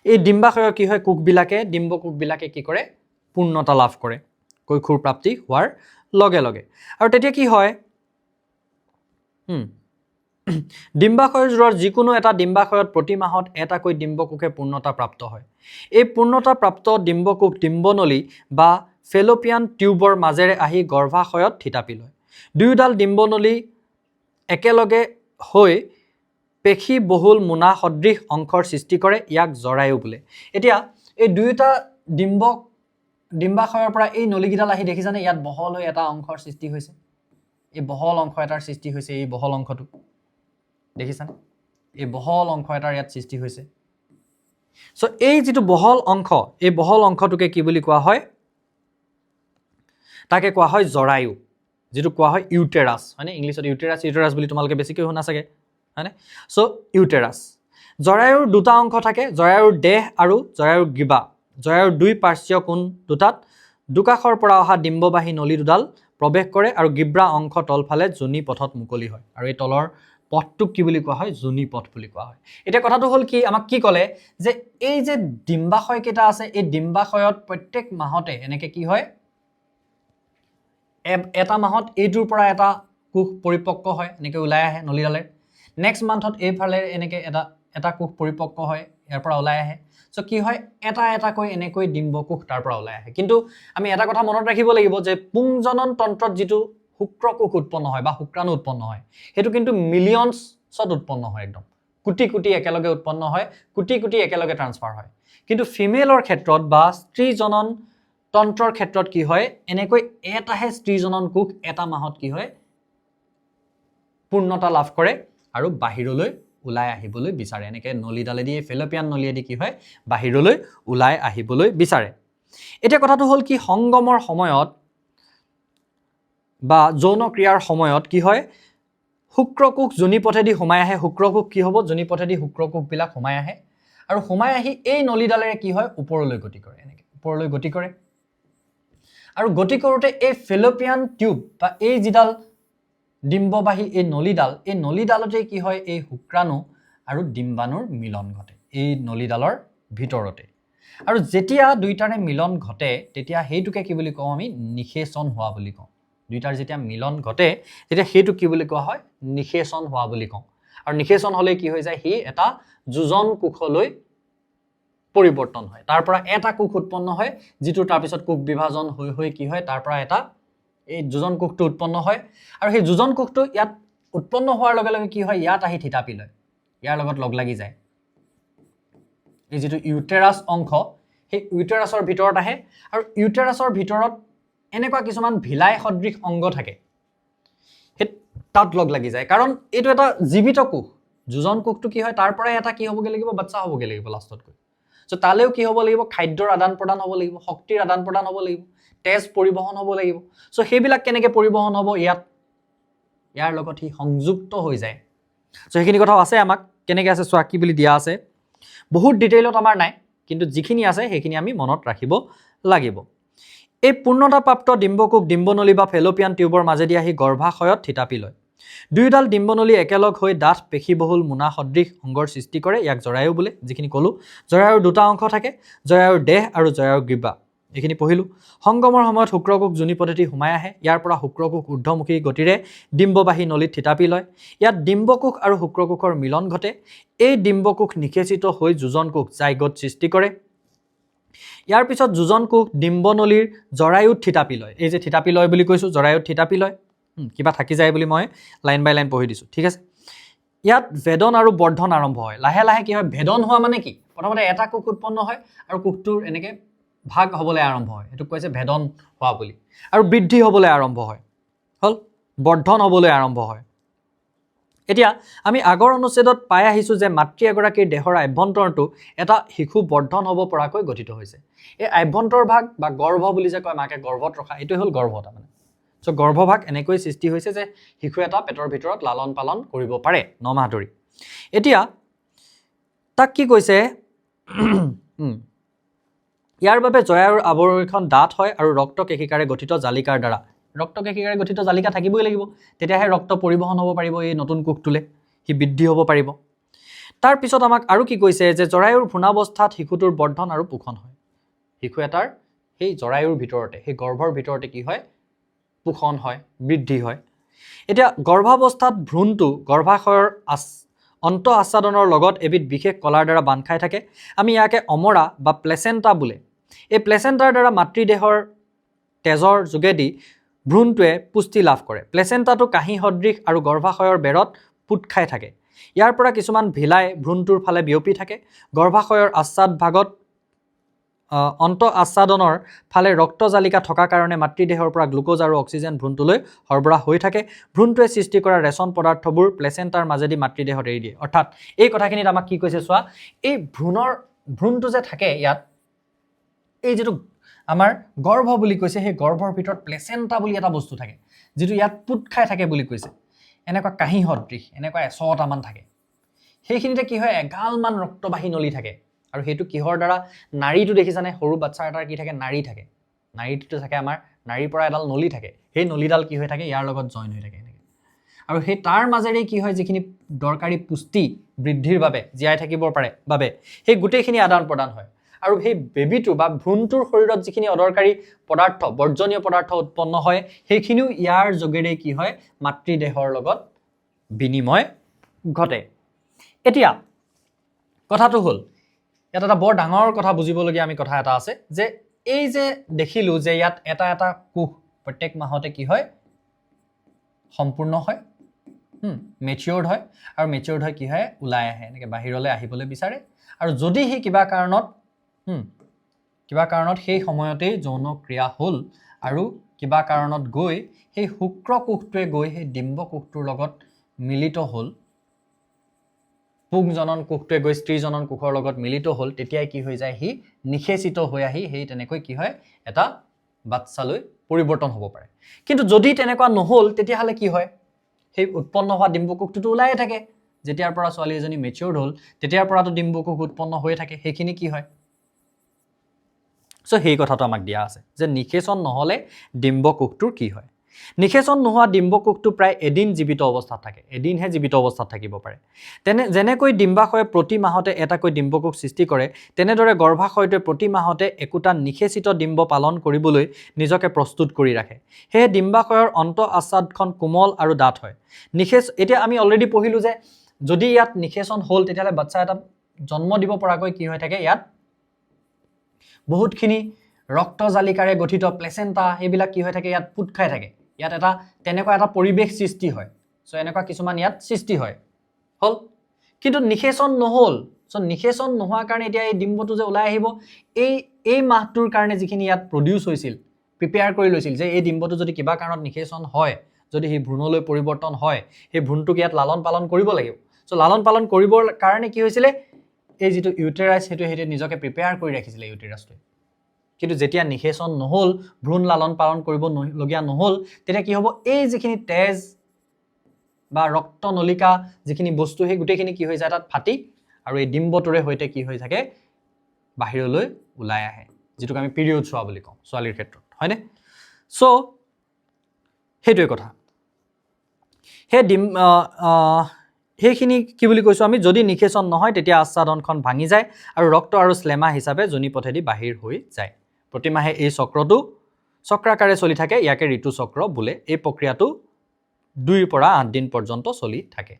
এই ডিম্বাশয়ৰ কি হয় ডিম্বকোষবিলাকে কি কৰে পূৰ্ণতা লাভ কৰে কৈশোৰ প্ৰাপ্তি হোৱাৰ লগে লগে আৰু তেতিয়া কি হয় ডিম্বাশয়জোৰৰ যিকোনো এটা ডিম্বাশয়ত প্ৰতি মাহত এটাকৈ ডিম্বকোষে পূৰ্ণতা প্ৰাপ্ত হয় এই পূৰ্ণতা প্ৰাপ্ত ডিম্বকোষ ডিম্বনলী বা ফেলোপিয়ান টিউবৰ মাজেৰে আহি গৰ্ভাশয়ত থিতাপি লয় দুয়োডাল ডিম্বনলী একেলগে হৈ পেশী বহুল মোনা সদৃশ অংশৰ সৃষ্টি কৰে ইয়াক জৰায়ু বোলে এতিয়া এই দুয়োটা ডিম্বাশয়ৰ পৰা এই নলীগিডাল আহি দেখিছানে ইয়াত বহল হৈ এটা অংশৰ সৃষ্টি হৈছে এই বহল অংশ এটাৰ সৃষ্টি হৈছে এই বহল অংশটো দেখিছানে এই বহল অংশ এটাৰ ইয়াত সৃষ্টি হৈছে সো এই যেটো বহল অংশ এই বহল অংশটোকে কি বুলি কোৱা হয় তাকে কোৱা হয় জৰায়ু, যেটো কোৱা হয় ইউটেৰাছ, হয়নে? ইংলিছত ইউটেৰাছ বুলি তোমালোকে বেছিকৈ শুনা চাগে, হয়নে? চ' ইউটেৰাছ। জৰায়ুৰ দুটা অংশ থাকে, জৰায়ুৰ দেহ আৰু জৰায়ুৰ গ্ৰীবা। জৰায়ুৰ দুই পাৰ্শ্বীয় কোণ দুটাত দুকাষৰ পৰা অহা ডিম্ববাহী নলী দুডাল প্ৰৱেশ কৰে আৰু গ্ৰীব্ৰা অংশ তলফালে যোনি পথত মুকলি হয়, আৰু এই তলৰ পথটোক কি বুলি কোৱা হয়? যোনি পথ বুলি কোৱা হয়। এতিয়া কথাটো হ'ল কি, আমাক কি ক'লে যে এই যে ডিম্বাশয় কেইটা আছে, এই ডিম্বাশয়ত প্ৰত্যেক মাহতে এনেকে কি হয়, এটা মাহত এইটোৰ পৰা এটা কোষ পৰিপক্ক হয়, এনেকৈ ওলাই আহে নলীডালে। নেক্সট মান্থত এইফালে এনেকৈ এটা কোষ পৰিপক্ক হয়, ইয়াৰ পৰা ওলাই আহে। চ' কি হয়, এটাকৈ এনেকৈ ডিম্বকোষ তাৰ পৰা ওলাই আহে। কিন্তু আমি এটা কথা মনত ৰাখিব লাগিব যে পুংজনন তন্ত্ৰত যিটো শুক্ৰকোষ উৎপন্ন হয় বা শুক্ৰাণু উৎপন্ন হয়, সেইটো কিন্তু মিলিয়নছত উৎপন্ন হয়, একদম কোটি কোটি একেলগে উৎপন্ন হয়, কোটি কোটি একেলগে ট্ৰান্সফাৰ হয়। কিন্তু ফিমেলৰ ক্ষেত্ৰত বা স্ত্ৰী জনন তন্ত্ৰৰ ক্ষেত্ৰত কি হয়, এনেকৈ এটাহে স্ত্ৰী জনন কোষ এটা মাহত কি হয়, পূৰ্ণতা লাভ কৰে আৰু বাহিৰলৈ ওলাই আহিবলৈ বিচাৰে। এনেকৈ নলীডালেদি, ফেলোপিয়ান নলীয়েদি কি হয়, বাহিৰলৈ ওলাই আহিবলৈ বিচাৰে। এতিয়া কথাটো হ'ল কি, সংগমৰ সময়ত বা যৌন ক্ৰিয়াৰ সময়ত কি হয়, শুক্ৰকোষ যোনিপথেদি সোমাই আহে। শুক্ৰকোষ কি হ'ব, যোনিপথেদি শুক্ৰকোষবিলাক সোমাই আহে আৰু সোমাই আহি এই নলীডালেৰে কি হয়, ওপৰলৈ গতি কৰে, এনেকৈ ওপৰলৈ গতি কৰে। আৰু গতি কৰোঁতে এই ফেলোপিয়ান টিউব বা এই যিডাল ডিম্ববাহী এই নলীডালতে কি হয়, এই শুক্ৰাণু আৰু ডিম্বাণুৰ মিলন ঘটে এই নলীডালৰ ভিতৰতে। আৰু যেতিয়া দুইটাৰে মিলন ঘটে তেতিয়া সেইটোকে কি বুলি কওঁ আমি, নিষেচন হোৱা বুলি কওঁ। দুইটাৰ যেতিয়া মিলন ঘটে তেতিয়া সেইটোক কি বুলি কোৱা হয়, নিষেচন হোৱা বুলি কওঁ। আৰু নিষেচন হ'লে কি হৈ যায়, সি এটা যোজন কোষলৈ পৰিৱৰ্তন হয়। তাৰ পৰা এটা কোষ উৎপন্ন হয়, যিটো তাৰপিছত কোষ বিভাজন হৈ কি হয়, তাৰ পৰা এটা এই যোজন কোষটো উৎপন্ন হয়। আৰু সেই যোজন কোষটো ইয়াত উৎপন্ন হোৱাৰ লগে লগে কি হয়, ইয়াত আহি থিতাপি লয়, ইয়াৰ লগত লগ লাগি যায়। এই যিটো ইউটেৰাছ অংশ, সেই ইউটেৰাছৰ ভিতৰত আহে আৰু ইউটেৰাছৰ ভিতৰত এনেকুৱা কিছুমান ভিলাই সদৃশ অংগ থাকে, সেই তাত লগ লাগি যায়। কাৰণ এইটো এটা জীৱিত কোষ, যোজন কোষটো কি হয়, তাৰ পৰাই এটা কি হ'বগৈ লাগিব, বাচ্চা হ'বগৈ লাগিব লাষ্টত গৈ। চ' তালেও কি হ'ব লাগিব, খাদ্যৰ আদান প্ৰদান হ'ব লাগিব, শক্তিৰ আদান প্ৰদান হ'ব লাগিব, তেজ পৰিবহন হ'ব লাগিব। চ' সেইবিলাক কেনেকৈ পৰিবহন হ'ব, ইয়াৰ লগত সি সংযুক্ত হৈ যায়। চ' সেইখিনি কথাও আছে, আমাক কেনেকৈ আছে চোৱা, কি বুলি দিয়া আছে। বহুত ডিটেইলত আমাৰ নাই, কিন্তু যিখিনি আছে সেইখিনি আমি মনত ৰাখিব লাগিব। এই পূৰ্ণতাপ্ৰাপ্ত ডিম্বকোষ ডিম্বনলী বা ফেলোপিয়ান টিউবৰ মাজেদি আহি গৰ্ভাশয়ত থিতাপি লয়। দুয়োডাল ডিম্বনলী একেলগ হৈ ডাঠ পেশীবহুল মোনা সদৃশ অংগৰ সৃষ্টি কৰে, ইয়াক জৰায়ু বোলে। যিখিনি ক'লোঁ, জৰায়ুৰ দুটা অংশ থাকে, জৰায়ুৰ দেহ আৰু জৰায়ুৰ গ্ৰীবা। এইখিনি পঢ়িলোঁ। সংগমৰ সময়ত শুক্ৰকোষ যোনিপথেদি সোমাই আহে, ইয়াৰ পৰা শুক্ৰকোষ ঊৰ্ধ্বমুখী গতিৰে ডিম্ববাহী নলীত থিতাপি লয়। ইয়াত ডিম্বকোষ আৰু শুক্ৰকোষৰ মিলন ঘটে। এই ডিম্বকোষ নিষেচিত হৈ যোজন কোষ জাইগোট সৃষ্টি কৰে। ইয়াৰ পিছত যোজন কোষ ডিম্বনলীৰ জৰায়ুত থিতাপি লয়। এই যে থিতাপি লয় বুলি কৈছোঁ, জৰায়ুত থিতাপি লয়, কিবা থাকি যায় বুলি মই লাইন বাই লাইন পঢ়ি দিছোঁ, ঠিক আছে। ইয়াত ভেদন আৰু বৰ্ধন আৰম্ভ হয়। লাহে লাহে কি হয়, ভেদন হোৱা মানে কি, প্ৰথমতে এটা কোষ উৎপন্ন হয় আৰু কোষটোৰ এনেকৈ ভাগ হ'বলৈ আৰম্ভ হয়, এইটোক কৈছে ভেদন হোৱা বুলি। আৰু বৃদ্ধি হ'বলৈ আৰম্ভ হয়, হ'ল বৰ্ধন হ'বলৈ আৰম্ভ হয়। এতিয়া আমি আগৰ অনুচ্ছেদত পাই আহিছোঁ যে মাতৃ এগৰাকীৰ দেহৰ আভ্যন্তৰটো এটা শিশু বৰ্ধন হ'ব পৰাকৈ গঠিত হৈছে। এই আভ্যন্তৰ ভাগ বা গৰ্ভ বুলি যে কয়, মাকে গৰ্ভত ৰখা, এইটোৱে হ'ল গৰ্ভ তাৰমানে। চ' গৰ্ভভাগ এনেকৈ সৃষ্টি হৈছে যে শিশু এটা পেটৰ ভিতৰত লালন পালন কৰিব পাৰে 9 মাহ ধৰি। এতিয়া তাক কি কৈছে, ইয়াৰ বাবে জৰায়ুৰ আৱৰণখন ডাঠ হয় আৰু ৰক্ত কেশিকাৰে গঠিত জালিকাৰ দ্বাৰা, ৰক্ত কেশিকাৰে গঠিত জালিকা থাকিবই লাগিব, তেতিয়াহে ৰক্ত পৰিবহন হ'ব পাৰিব এই নতুন কোষটোলে, সি বৃদ্ধি হ'ব পাৰিব। তাৰপিছত আমাক আৰু কি কৈছে যে জৰায়ুৰ ভ্ৰূণাৱস্থাত শিশুটোৰ বৰ্ধন আৰু পোষণ হয়। শিশু এটাৰ সেই জৰায়ুৰ ভিতৰতে, সেই গৰ্ভৰ ভিতৰতে কি হয়, পোষণ হয়, বৃদ্ধি হয়। এতিয়া গৰ্ভাৱস্থাত ভ্ৰূণটো গৰ্ভাশয়ৰ অন্ত আচ্ছাদনৰ লগত এবিধ বিশেষ কলাৰ দ্বাৰা বান্ধ খাই থাকে। আমি ইয়াকে অমৰা বা প্লেচেণ্টা বোলে। এই প্লেচেণ্টাৰ দ্বাৰা মাতৃদেহৰ তেজৰ যোগেদি ভ্ৰূণটোৱে পুষ্টি লাভ কৰে। প্লেচেণ্টাটো কাঁহী সদৃশ আৰু গৰ্ভাশয়ৰ বেৰত পোত খাই থাকে। ইয়াৰ পৰা কিছুমান ভিলাই ভ্ৰূণটোৰ ফালে বিয়পি থাকে। গৰ্ভাশয়ৰ আচ্ছাদ ভাগত অন্ত আচ্ছাদনৰ ফালে ৰক্তজালিকা থকা কাৰণে মাতৃদেহৰ পৰা গ্লুকোজ আৰু অক্সিজেন ভ্ৰূণটোলৈ সৰবৰাহ হৈ থাকে। ভ্ৰূণটোৱে সৃষ্টি কৰা ৰেচন পদাৰ্থবোৰ প্লেচেণ্টাৰ মাজেদি মাতৃদেহত এৰি দিয়ে। অৰ্থাৎ এই কথাখিনিত আমাক কি কৈছে চোৱা, এই ভ্ৰূণটো যে থাকে ইয়াত, এই যিটো আমাৰ গৰ্ভ বুলি কৈছে সেই গৰ্ভৰ ভিতৰত প্লেচেণ্টা বুলি এটা বস্তু থাকে যিটো ইয়াত পুট খাই থাকে বুলি কৈছে এনেকুৱা কাঁহি সদৃশ এনেকুৱা 100টামান থাকে সেইখিনিতে কি হয় এগালমান ৰক্তবাহী নলী থাকে আৰু সেইটো কিহৰ দ্বাৰা নাড়ীটো দেখিছানে সৰু বাচ্চা এটাৰ কি থাকে নাড়ী থাকে নাড়ীটো থাকে আমাৰ নাড়ীৰ পৰা এডাল নলী থাকে সেই নলীডাল কি হৈ থাকে ইয়াৰ লগত জইন হৈ থাকে এনেকৈ আৰু সেই তাৰ মাজেৰে কি হয় যিখিনি দৰকাৰী পুষ্টি বৃদ্ধিৰ বাবে জীয়াই থাকিবৰ বাবে সেই গোটেইখিনি আদান প্ৰদান হয় আৰু সেই বেবিটো বা ভ্ৰূণটোৰ শৰীৰত যিখিনি অদৰকাৰী পদাৰ্থ বৰ্জনীয় পদাৰ্থ উৎপন্ন হয় সেইখিনিও ইয়াৰ যোগেৰে কি হয় মাতৃদেহৰ লগত বিনিময় ঘটে এতিয়া কথাটো হ'ল ইয়াত এটা বৰ ডাঙৰ কথা বুজিবলগীয়া আমি কথা এটা আছে যে এই যে দেখিলো যে ইয়াত এটা এটা কোষ প্ৰত্যেক মাহতে কি হয় সম্পূৰ্ণ হয় মেচিউৰ্ড হয় আৰু মেচিউৰ্ড হয় কি হয় ওলাই আহে এনেকৈ বাহিৰলৈ আহিবলৈ বিচাৰে আৰু যদি সেই কিবা কাৰণত সেই সময়তেই যৌন ক্ৰিয়া হ'ল আৰু কিবা কাৰণত গৈ সেই শুক্ৰ কোষটোৱে গৈ সেই ডিম্ব কোষটোৰ লগত মিলিত হ'ল পুংজনন কোষটোৱে গৈ স্ত্ৰীজনন কোষৰ লগত মিলিত হ'ল তেতিয়াই কি হৈ যায় সি নিষেচিত হৈ আহি সেই তেনেকৈ কি হয় এটা বাচ্চালৈ পৰিৱৰ্তন হ'ব পাৰে কিন্তু যদি তেনেকুৱা নহ'ল তেতিয়াহ'লে কি হয় সেই উৎপন্ন হোৱা ডিম্ব কোষটোতো ওলাইয়ে থাকে যেতিয়াৰ পৰা ছোৱালী এজনী মেচিউৰ্ড হ'ল তেতিয়াৰ পৰাতো ডিম্ব কোষ উৎপন্ন হৈ থাকে সেইখিনি কি হয় সো সেই কথাটো আমাক দিয়া আছে যে নিষেচন নহ'লে ডিম্ব কোষটোৰ কি হয় নিষেচন নোহোৱা ডিম্ব কোষটো প্ৰায় এদিন জীৱিত অৱস্থাত থাকে এদিনহে জীৱিত অৱস্থাত থাকিব পাৰে যেনেকৈ ডিম্বাশয়ে প্ৰতি মাহতে এটাকৈ ডিম্ব কোষ সৃষ্টি কৰে তেনেদৰে গৰ্ভাশয়টোৱে প্ৰতি মাহতে একোটা নিষেচিত ডিম্ব পালন কৰিবলৈ নিজকে প্ৰস্তুত কৰি ৰাখে সেয়ে ডিম্বাশয়ৰ অন্ত আচ্ছাদখন কোমল আৰু ডাঠ হয় এতিয়া আমি অলৰেডি পঢ়িলো যে যদি ইয়াত নিষেচন হ'ল তেতিয়াহ'লে বাচ্চা এটা জন্ম দিব পৰাকৈ কি হৈ থাকে ইয়াত বহুতখিনি ৰক্তজালিকাৰে গঠিত প্লেচেণ্টা এইবিলাক কি হৈ থাকে ইয়াত পুট খাই থাকে ইয়াত এটা তেনেকুৱা এটা পৰিৱেশ সৃষ্টি হয় সো এনেকুৱা কিছুমান ইয়াত সৃষ্টি হয় হ'ল কিন্তু নিষেচন নহ'ল সো নিষেচন নোহোৱাৰ কাৰণে এতিয়া এই ডিম্বটো যে ওলাই আহিব এই মাহটোৰ কাৰণে যিখিনি ইয়াত প্ৰডিউচ হৈছিল প্ৰিপেয়াৰ কৰি লৈছিল যে এই ডিম্বটো যদি কিবা কাৰণত নিষেচন হয় যদি সেই ভ্ৰূণলৈ পৰিৱৰ্তন হয় সেই ভ্ৰূণটোক ইয়াত লালন পালন কৰিব লাগিব সো লালন পালন কৰিবৰ কাৰণে কি হৈছিলে এই যিটো ইউটেৰাছ সেইটো নিজকে প্ৰিপেয়াৰ কৰি ৰাখিছিলে ইউটেৰাছটোৱে কিন্তু যেতিয়া নিষেচন নহ'ল ভ্ৰূণ লালন পালন কৰিবলগীয়া নহ'ল তেতিয়া কি হ'ব এই যিখিনি তেজ বা ৰক্ত নলিকা যিখিনি বস্তু সেই গোটেইখিনি কি হৈ যায় তাত ফাটি আৰু এই ডিম্বটোৰে সৈতে কি হৈ থাকে বাহিৰলৈ ওলাই আহে যেটোক আমি পিৰিয়ড হোৱা বুলি কওঁ ছোৱালীৰ ক্ষেত্ৰত হয়নে সো সেইটোৱে কথা সেইখিনি কি বুলি কৈছো আমি যদি নিষেচন নহয় তেতিয়া আচ্ছাদনখন ভাঙি যায় আৰু ৰক্ত আৰু স্লেমা হিচাপে যোনি পথেদি বাহিৰ হৈ যায় প্ৰতিমাহে এই চক্ৰটো চক্ৰাকাৰে চলি থাকে ইয়াকে ঋতু চক্ৰ বোলে এই প্ৰক্ৰিয়াটো 2 পৰা 8 দিন পৰ্যন্ত চলি থাকে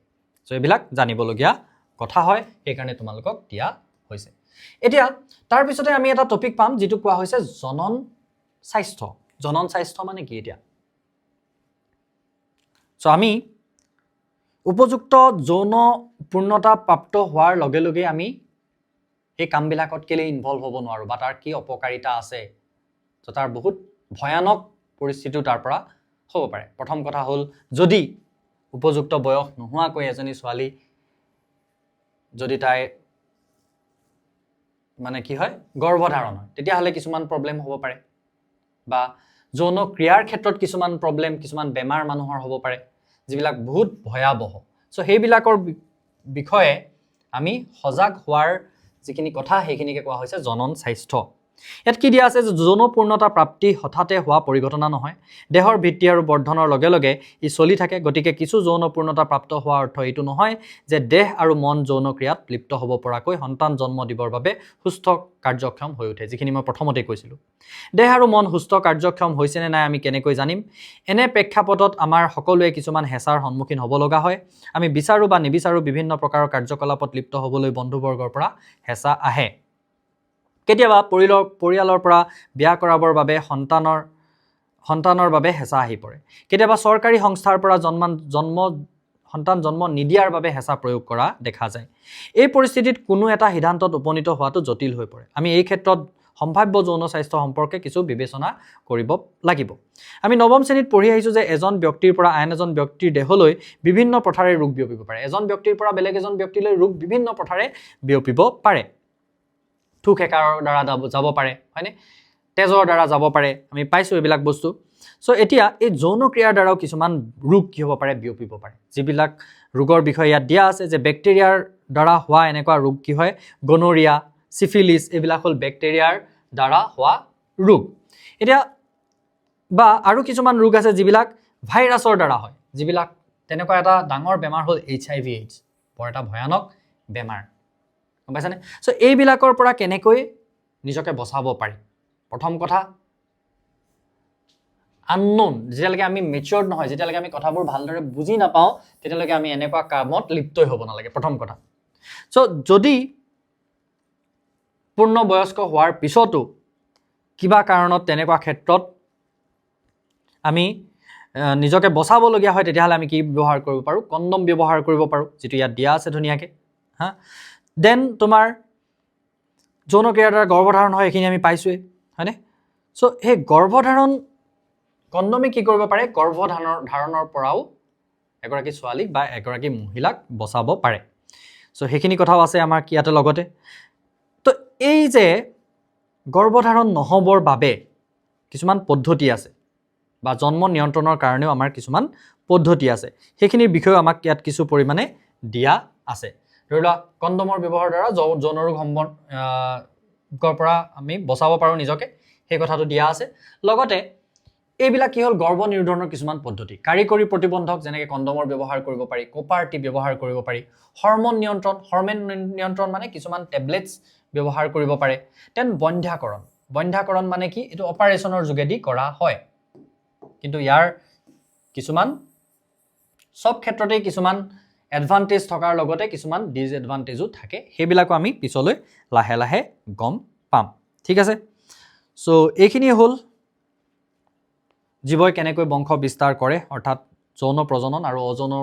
সো এইবিলাক জানিবলগীয়া কথা হয় সেইকাৰণে তোমালোকক দিয়া হৈছে এতিয়া তাৰ পিছতে আমি এটা টপিক পাম যেটো কোৱা হৈছে জনন স্বাস্থ্য মানে কি এতিয়া সো আমি উপযুক্ত যৌন পূৰ্ণতা প্ৰাপ্ত হোৱাৰ লগে লগে আমি এই কামবিলাকত কেলে ইনভলভ হ'ব নোৱাৰো বা তাৰ কি অপকাৰিতা আছে তো তাৰ বহুত ভয়ানক পৰিস্থিতি তাৰ পৰা হ'ব পাৰে প্ৰথম কথা হ'ল যদি উপযুক্ত বয়স নোহোৱাকৈ এজনী ছোৱালী যদি তাই মানে কি হয় গৰ্ভধাৰণ হয় তেতিয়াহ'লে কিছুমান প্ৰবলেম হ'ব পাৰে বা যৌন ক্ৰিয়াৰ ক্ষেত্ৰত কিছুমান প্ৰবলেম কিছুমান বেমাৰ মানুহৰ হ'ব পাৰে যিবিলাক বহুত ভয়াবহ সো সেইবিলাকৰ বিষয়ে আমি সজাগ হোৱাৰ যিখিনি কথা সেইখিনিকে কোৱা হৈছে জনন স্বাস্থ্য ইয়াত কি দিয়া আছে যে যৌন পূৰ্ণতা প্ৰাপ্তি হঠাতে হোৱা পৰিঘটনা নহয় দেহৰ ভিত্তি আৰু বৰ্ধনৰ লগে লগে ই চলি থাকে গতিকে কিছু যৌন পূৰ্ণতা প্ৰাপ্ত হোৱাৰ অৰ্থ এইটো নহয় যে দেহ আৰু মন যৌন ক্ৰিয়াত লিপ্ত হ'ব পৰাকৈ সন্তান জন্ম দিবৰ বাবে সুস্থ কাৰ্যক্ষম হৈ উঠে যিখিনি মই প্ৰথমতে কৈছিলোঁ দেহ আৰু মন সুস্থ কাৰ্যক্ষম হৈছে নে নাই আমি কেনেকৈ জানিম এনে প্ৰেক্ষাপটত আমাৰ সকলোৱে কিছুমান হেঁচাৰ সন্মুখীন হ'ব লগা হয় আমি বিচাৰো বা নিবিচাৰো বিভিন্ন প্ৰকাৰৰ কাৰ্যকলাপত লিপ্ত হ'বলৈ বন্ধুবৰ্গৰ পৰা হেঁচা আহে কেতিয়াবা পৰিয়ালৰ পৰা বিয়া কৰাবৰ বাবে সন্তানৰ বাবে হেঁচা আহি পৰে কেতিয়াবা চৰকাৰী সংস্থাৰ পৰা সন্তান জন্ম নিদিয়াৰ বাবে হেঁচা প্ৰয়োগ কৰা দেখা যায় এই পৰিস্থিতিত কোনো এটা সিদ্ধান্তত উপনীত হোৱাটো জটিল হৈ পৰে আমি এই ক্ষেত্ৰত সম্ভাৱ্য যৌন স্বাস্থ্য সম্পৰ্কে কিছু বিবেচনা কৰিব লাগিব আমি নৱম শ্ৰেণীত পঢ়ি আহিছো যে এজন ব্যক্তিৰ পৰা আন এজন ব্যক্তিৰ দেহলৈ বিভিন্ন প্ৰথাৰে ৰোগ বিয়পিব পাৰে এজন ব্যক্তিৰ পৰা বেলেগ এজন ব্যক্তিলৈ ৰোগ বিভিন্ন প্ৰথাৰে বিয়পিব পাৰে থুক হেকাৰৰ দ্বাৰা যাব পাৰে হয়নে তেজৰ দ্বাৰা যাব পাৰে আমি পাইছোঁ এইবিলাক বস্তু সো এতিয়া এই যৌন ক্ৰিয়াৰ দ্বাৰাও কিছুমান ৰোগ কি হ'ব পাৰে বিয়পিব পাৰে যিবিলাক ৰোগৰ বিষয়ে ইয়াত দিয়া আছে যে বেক্টেৰিয়াৰ দ্বাৰা হোৱা এনেকুৱা ৰোগ কি হয় গনোৰিয়া সিফিলিস এইবিলাক হ'ল বেক্টেৰিয়াৰ দ্বাৰা হোৱা ৰোগ এতিয়া বা আৰু কিছুমান ৰোগ আছে যিবিলাক ভাইৰাছৰ দ্বাৰা হয় যিবিলাক তেনেকুৱা এটা ডাঙৰ বেমাৰ হ'ল HIV AIDS বৰ এটা ভয়ানক বেমাৰ গম পাইছানে সো এইবিলাকৰ পৰা কেনেকৈ নিজকে বচাব পাৰি প্ৰথম কথা unknown যেতিয়ালৈকে আমি মেচিউৰড নহয় যেতিয়ালৈকে আমি কথাবোৰ ভালদৰে বুজি নাপাওঁ তেতিয়ালৈকে আমি এনেকুৱা কামত লিপ্ত হ'ব নালাগে প্ৰথম কথা সো যদি পূৰ্ণ বয়স্ক হোৱাৰ পিছতো কিবা কাৰণত তেনেকুৱা ক্ষেত্ৰত আমি নিজকে বচাবলগীয়া হয় তেতিয়াহ'লে আমি কি ব্যৱহাৰ কৰিব পাৰোঁ কণ্ডম ব্যৱহাৰ কৰিব পাৰোঁ যেটো ইয়াত দিয়া আছে ধুনীয়াকৈ হা দেন তোমাৰ যৌন ক্ৰিয়াৰ দ্বাৰা গৰ্ভধাৰণ হয় এইখিনি আমি পাইছোঁৱেই হয়নে সো সেই গৰ্ভধাৰণ কণ্ডমে কি কৰিব পাৰে গৰ্ভধাৰণৰ পৰাও এগৰাকী ছোৱালীক বা এগৰাকী মহিলাক বচাব পাৰে সো সেইখিনি কথাও আছে আমাৰ ইয়াতে লগতে তো এই যে গৰ্ভধাৰণ নহবৰ বাবে কিছুমান পদ্ধতি আছে বা জন্ম নিয়ন্ত্ৰণৰ কাৰণেও আমাৰ কিছুমান পদ্ধতি আছে সেইখিনিৰ বিষয়েও আমাক ইয়াত কিছু পৰিমাণে দিয়া আছে ধৰি লোৱা কণ্ডমৰ ব্যৱহাৰৰ দ্বাৰা যৌন ৰোগ সম্বন্ধৰ পৰা আমি বচাব পাৰোঁ নিজকে সেই কথাটো দিয়া আছে লগতে এইবিলাক কি হ'ল গৰ্ভ নিৰোধনৰ কিছুমান পদ্ধতি কাৰিকৰী প্ৰতিবন্ধক যেনেকৈ কণ্ডমৰ ব্যৱহাৰ কৰিব পাৰি কোপাৰটি ব্যৱহাৰ কৰিব পাৰি হৰমন নিয়ন্ত্ৰণ মানে কিছুমান টেবলেটছ ব্যৱহাৰ কৰিব পাৰে তেন বন্ধ্যাকৰণ মানে কি এইটো অপাৰেশ্যনৰ যোগেদি কৰা হয় কিন্তু ইয়াৰ কিছুমান সব ক্ষেত্ৰতে কিছুমান এডভান্টেজ থকাৰ লগতে কিছুমান ডিসএডভান্টেজও থাকে সেইবিলাকো আমি পিছলৈ লাহে লাহে গম পাম ঠিক আছে সো এইখিনি হ'ল জীৱই কেনেকৈ বংশ বিস্তাৰ কৰে অৰ্থাৎ যৌন প্ৰজনন আৰু অযৌন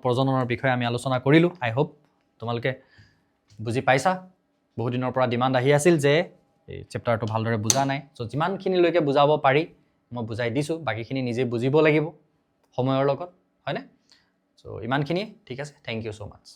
প্ৰজননৰ বিষয়ে আমি আলোচনা কৰিলোঁ আই হোপ তোমালোকে বুজি পাইছা বহু দিনৰ পৰা ডিমাণ্ড আহি আছিল যে এই চেপ্টাৰটো ভালদৰে বুজা নাই সো যিমানখিনিলৈকে বুজাব পাৰি মই বুজাই দিছোঁ বাকিখিনি নিজে বুজিব লাগিব সময়ৰ লগত হয়নে সো ইমানখিনি ঠিক আছে থেংক ইউ সো মাচ